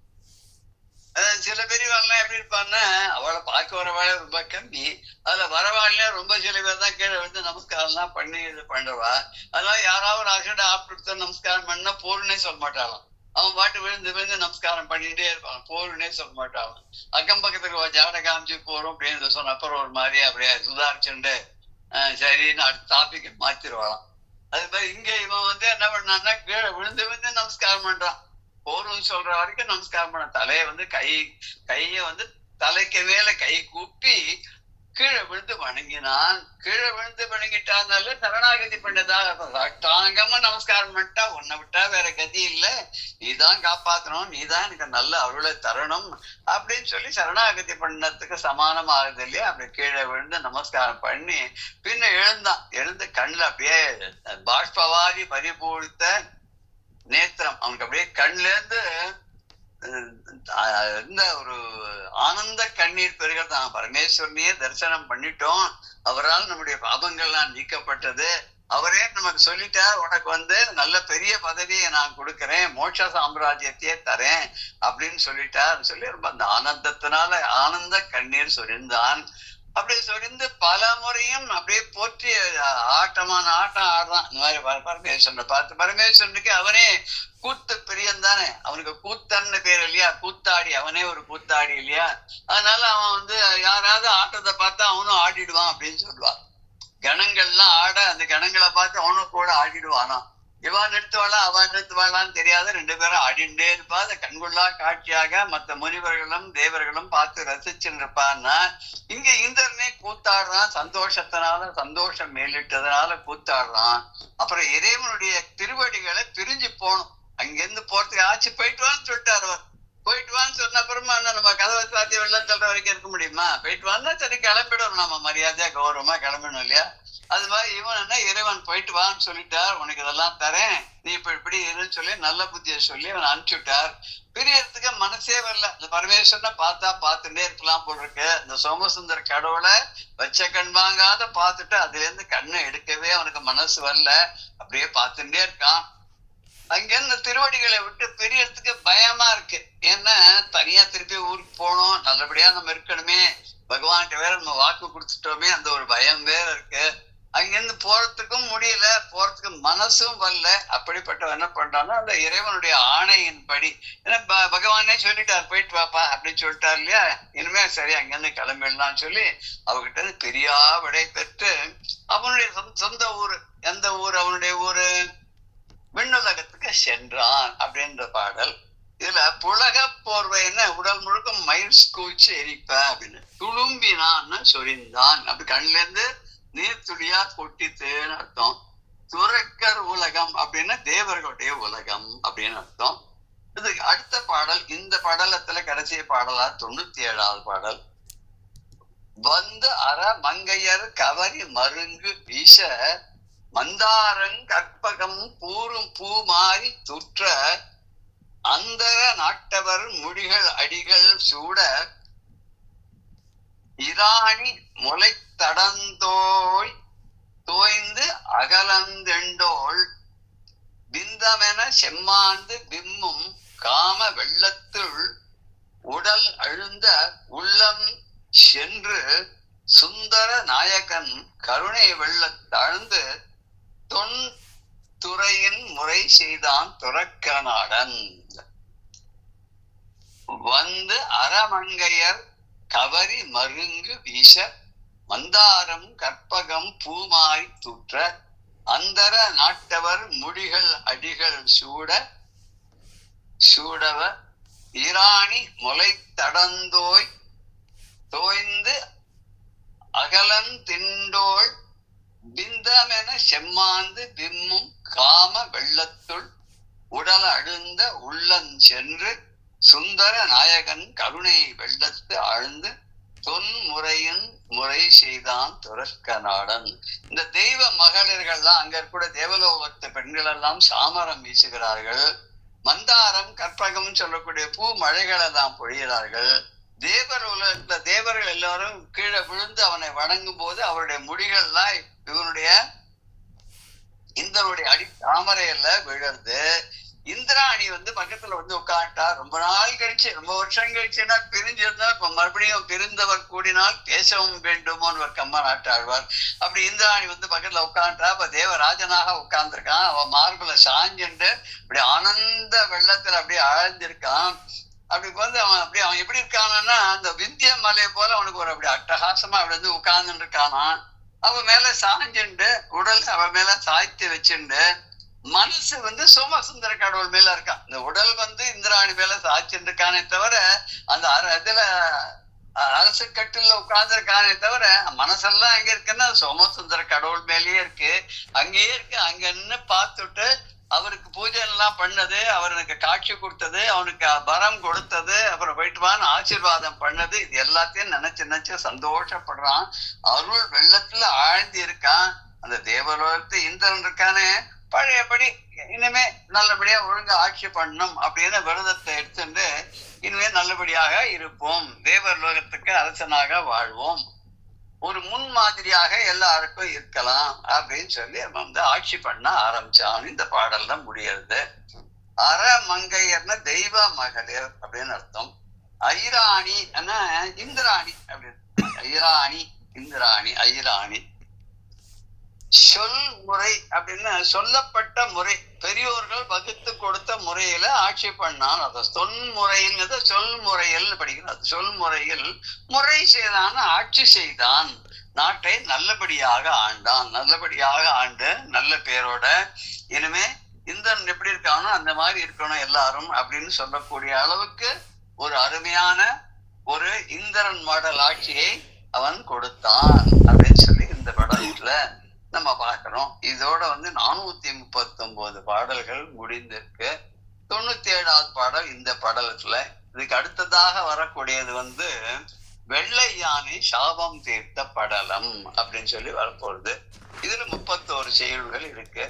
சில பெரியவாள்லாம் எப்படி இருப்பான்னா அவளை பார்க்க வரவாளே ரொம்ப கம்மி, அதுல வரவாள்ல ரொம்ப சில பேர் தான் கீழே வந்து நமஸ்காரம் எல்லாம் பண்ணி இது பண்றவா. அதனால யாராவது ஆசிரியர் ஆப்பிட்டு நமஸ்காரம் பண்ணா போருன்னே சொல்ல மாட்டாளாம், அவன் பாட்டு விழுந்து நமஸ்காரம் பண்ணிட்டே இருப்பான், போருன்னே சொல்ல மாட்டான். அக்கம் பக்கத்துக்கு ஜாட காமிச்சு போறோம் அப்படின்னு சொன்ன அப்புறம் ஒரு மாதிரி அப்படியே சுதாரிச்சுண்டு சரின்னு அடுத்த டாபிக் மாத்திருவாளாம். அது மாதிரி இங்க இவன் வந்து என்ன பண்ணான்னா கீழே விழுந்து நமஸ்காரம் பண்றான். போரும் சொல்ற வரைக்கும் நமஸ்காரம் பண்ண, தலைய வந்து கைய வந்து தலைக்கு மேல கை கூப்பி கீழே விழுந்து வணங்கினான். கீழே விழுந்து வணங்கிட்டான்னால சரணாகதி பண்ணதாக சாஷ்டாங்கமா நமஸ்காரம் பண்ணிட்டா, உன்னை விட்டா வேற கதி இல்லை, நீதான் காப்பாற்றணும், நீதான் எனக்கு நல்ல அருளை தரணும் அப்படின்னு சொல்லி சரணாகதி பண்ணதுக்கு சமானம் ஆகுது இல்லையா. அப்படி கீழே விழுந்து நமஸ்காரம் பண்ணி பின்ன எழுந்து கண்ணுல அப்படியே பாஷ்பவாதி பரிபூரித்த நேத்திரம், அவனுக்கு அப்படியே கண்ல இருந்து இந்த ஒரு ஆனந்த கண்ணீர் பெருகிறதான். பரமேஸ்வரனையே தரிசனம் பண்ணிட்டோம், அவரால் நம்முடைய பாபங்கள்லாம் நீக்கப்பட்டது, அவரே நமக்கு சொல்லிட்டார் உனக்கு வந்து நல்ல பெரிய பதவியை நான் கொடுக்கறேன், மோட்ச சாம்ராஜ்யத்தையே தரேன் அப்படின்னு சொல்லிட்டார். சொல்லி ரொம்ப அந்த ஆனந்தத்தினால ஆனந்த கண்ணீர் சொரிந்தான். அப்படி சொரிந்து பல முறையும் அப்படியே போற்றி ஆட்டமான ஆட்டம் ஆடுறான். இந்த மாதிரி பரமேஸ்வரனை பார்த்து, பரமேஸ்வரனுக்கு அவனே கூத்து பிரியன் தானே, அவனுக்கு கூத்தன்னு பேர் இல்லையா, கூத்தாடி, அவனே ஒரு கூத்தாடி இல்லையா. அதனால அவன் வந்து யாராவது ஆட்டத்தை பார்த்தா அவனும் ஆடிடுவான் அப்படின்னு சொல்லுவான். கணங்கள்லாம் ஆட அந்த கணங்களை பார்த்து அவனும் கூட ஆடிடுவானா. இவா நிறுத்துவாளா அவ நிறுத்துவாளான்னு தெரியாத 2 பேரும் ஆடிண்டே இருப்பா. அதை கண்கொள்ளா காட்சியாக மற்ற முனிவர்களும் தேவர்களும் பார்த்து ரசிச்சுன்னு இருப்பான்னா, இங்க இந்திரனே கூத்தாடுறான். சந்தோஷத்தினால, சந்தோஷம் மேலிட்டதுனால கூத்தாடுறான். அப்புறம் இறைவனுடைய திருவடிகளை பிரிஞ்சு போகணும். அங்கிருந்து போறதுக்கு ஆச்சு, போயிட்டு வான்னு சொல்லிட்டாரு அவர். போயிட்டு வான்னு சொன்ன அப்புறமா நம்ம கதவை சாத்தி வெள்ளம் சொல்ற வரைக்கும் இருக்க முடியுமா? போயிட்டு வான்னா சரி கிளம்பிடணும், நம்ம மரியாதையா கௌரவமா கிளம்பணும் இல்லையா? அது மாதிரி இவன் என்ன, இறைவன் போயிட்டு வான்னு சொல்லிட்டார், உனக்கு இதெல்லாம் தரேன், நீ இப்படி இருன்னு சொல்லி நல்ல புத்தியை சொல்லி அவன் அனுப்பிச்சுட்டார். பிரியறதுக்கு மனசே வரல. இந்த பரமேஸ்வரனை பார்த்தா பார்த்துட்டே இருக்கலாம் போல் இருக்கு. இந்த சோமசுந்தர கடவுளை வச்ச கண் வாங்காத பார்த்துட்டு அதுல இருந்து கண்ணை எடுக்கவே அவனுக்கு மனசு வரல. அப்படியே பார்த்துட்டே இருக்கான். அங்க இந்த திருவடிகளை விட்டு பிரியறதுக்கு பயமா இருக்கு. ஏன்னா தனியா திருப்பி ஊருக்கு போகணும், நல்லபடியா நம்ம இருக்கணுமே, பகவான்கிட்ட வேற நம்ம வாக்கு கொடுத்துட்டோமே, அந்த ஒரு பயம் வேற இருக்கு. அங்கிருந்து போறதுக்கும் முடியல, போறதுக்கு மனசும் வரல. அப்படிப்பட்ட என்ன பண்றான்னா, அந்த இறைவனுடைய ஆணையின்படி, ஏன்னா பகவானே சொல்லிட்டார் போயிட்டு வாப்பா அப்படின்னு சொல்லிட்டார் இல்லையா, இனிமே சரி அங்கிருந்து கிளம்பிடலாம்னு சொல்லி அவகிட்ட இருந்து பெரியா விடை பெற்று அவனுடைய சொந்த ஊரு, எந்த ஊர், அவனுடைய ஊரு விண்ணுலகத்துக்கு சென்றான் அப்படின்ற பாடல். இதுல புலக போர்வைன்னு உடல் முழுக்க மயில் கூச்சு எரிப்ப அப்படின்னு, துளும்பினான்னு சொரிந்தான், அப்படி கண்ணுல இருந்து நீர் துளியா கொட்டித்துன்னு அர்த்தம். துறக்கர் உலகம் அப்படின்னா தேவர்களுடைய உலகம் அப்படின்னு அர்த்தம். இதுக்கு அடுத்த பாடல், இந்த படலத்துல கடைசி பாடலா 97வது பாடல். வந்து அற மங்கையர் கவரி மருங்கு வீச மந்தாரங் கற்பகம் பூரும் பூ மாறி துற்ற அந்தர நாட்டவர் முடிகள் அடிகள் சூட இராணி முளை தடந்தோய் தோய்ந்து அகலந்தெண்டோள் பிந்தமென செம்மாந்து விம்மும் காம வெள்ளத்துள் உடல் அழுந்த உள்ளம் சென்று சுந்தர நாயகன் கருணை வெள்ளத்தாழ்ந்து தொன் துறையின் முறை செய்தான் துறக்கநாடன். வந்து அறமங்கையர் கவரி மருங்கு வீச மந்தாரம் கற்பகம் பூமாய் தூற்ற அந்தர நாட்டவர் முடிகள் அடிகள் சூடவ இராணி முளை தடந்தோய் தோய்ந்து அகலன் திண்டோள் பிந்தமென செம்மாந்து விம்மும் காம வெள்ளத்துள் உடல் அழுந்த உள்ளன் சென்று சுந்தர நாயகன் கருணை வெள்ளத்து ஆழ்ந்து தொன்முறையின் முறை செய்தான் துறக்கநாடன். இந்த தெய்வ மகளிர்கள்லாம், அங்க கூட தேவலோகத்து பெண்கள் எல்லாம் சாமரம் வீசுகிறார்கள். மந்தாரம் கற்பகம் சொல்லக்கூடிய பூ மழைகள் எல்லாம் பொழிகிறார்கள். தேவர் உலகத்துல தேவர்கள் எல்லாரும் கீழே விழுந்து அவனை வணங்கும் போது அவருடைய முடிகள்லாம் இவனுடைய இந்திரனுடைய அடி தாமரையில விழுந்து, இந்திராணி பக்கத்துல உட்காந்துட்டா. ரொம்ப நாள் கழிச்சு, ரொம்ப வருஷம் கழிச்சுன்னா பிரிஞ்சிருந்தா இப்ப மறுபடியும் பிரிந்தவர் கூடினால் பேசவும் வேண்டுமோன்னு ஒரு கம்மா நாட்டாழ்வார். அப்படி இந்திராணி பக்கத்துல உட்காந்துட்டா. இப்ப தேவராஜனாக உட்கார்ந்துருக்கான். அவன் மார்புல சாஞ்சுண்டு அப்படி ஆனந்த வெள்ளத்துல அப்படியே ஆழ்ந்திருக்கான். அப்படி அவன் எப்படி இருக்கானா, அந்த விந்திய மலை போல அவனுக்கு ஒரு அப்படி அட்டகாசமா அப்படி உட்கார்ந்துட்டு இருக்கானா. அவன் மேல சாஞ்சுண்டு உடல் அவன் மேல சாய்த்து வச்சுண்டு மனசு சோமசுந்தர கடவுள் மேல இருக்கான். இந்த உடல் இந்திராணி மேல சாய்ச்சுட்டு இருக்கானே தவிர, அந்த இதுல அரசு கட்டில உட்கார்ந்து இருக்கானே தவிர மனசெல்லாம் எங்க இருக்குன்னா சோமசுந்தர கடவுள் மேலேயே இருக்கு. அங்கேயே இருக்கு. அங்க நின்று பார்த்துட்டு அவருக்கு பூஜை எல்லாம் பண்ணது, அவருக்கு காட்சி கொடுத்தது, அவனுக்கு வரம் கொடுத்தது, அப்புறம் போயிட்டுவான்னு ஆசீர்வாதம் பண்ணது, இது எல்லாத்தையும் நினைச்சு சந்தோஷப்படுறான். அருள் வெள்ளத்துல ஆழ்ந்து இருக்கான். அந்த தேவலோகத்து இந்திரன் இருக்கானே, பழையபடி இனிமே நல்லபடியா ஒழுங்கா ஆட்சி பண்ணணும் அப்படின்னு விரதத்தை எடுத்துட்டு இனிமே நல்லபடியாக இருப்போம், தேவர் லோகத்துக்கு அரசனாக வாழ்வோம், ஒரு முன்மாதிரியாக எல்லாருக்கும் இருக்கலாம் அப்படின்னு சொல்லி ஆட்சி பண்ண ஆரம்பிச்சான். இந்த பாடல் தான் முடியறது. அறமங்கையர்னா தெய்வ மகளிர் அப்படின்னு அர்த்தம். ஐராணி இந்திராணி அப்படின்னு, ஐராணி இந்திராணி ஐராணி. சொல் முறை அப்படின்னு சொல்லப்பட்ட முறை, பெரியோர்கள் வகுத்து கொடுத்த முறையில ஆட்சி பண்ணான். அத தொன்முறைங்கிறத சொல் முறையில் படிக்கிறார். சொல் முறையில் முறை செய்தான், ஆட்சி செய்தான், நாட்டை நல்லபடியாக ஆண்டான். நல்லபடியாக ஆண்டு நல்ல பேரோட இனிமே அந்த மாதிரி இருக்கணும் எல்லாரும் அப்படின்னு சொல்லக்கூடிய அளவுக்கு ஒரு அருமையான ஒரு இந்திரன் மாடல் ஆட்சியை அவன் கொடுத்தான் அப்படின்னு சொல்லி இந்த படத்துல நம்ம பார்க்கிறோம். இதோட 439 பாடல்கள் முடிந்திருக்கு. 97வது பாடல் இந்த படலத்துல. இதுக்கு அடுத்ததாக வரக்கூடியது வெள்ளை யானை சாபம் தீர்த்த படலம் அப்படின்னு சொல்லி வரப்போகுது. இதுல 31 செய்யுள்கள் இருக்கு.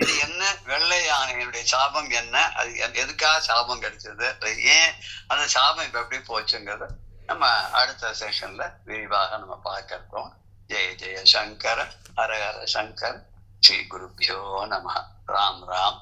இது என்ன, வெள்ளை யானையினுடைய சாபம் என்ன, அது எதுக்காக சாபம் கிடைச்சது, ஏன் அந்த சாபம் இப்ப எப்படி போச்சுங்கிறத நம்ம அடுத்த செஷன்ல விரிவாக நம்ம பார்க்க இருக்கோம். ஜெய ஜெய சங்கர, ஹர ஹர சங்கர், ஸ்ரீ குருபியோ நம. ராம் ராம்.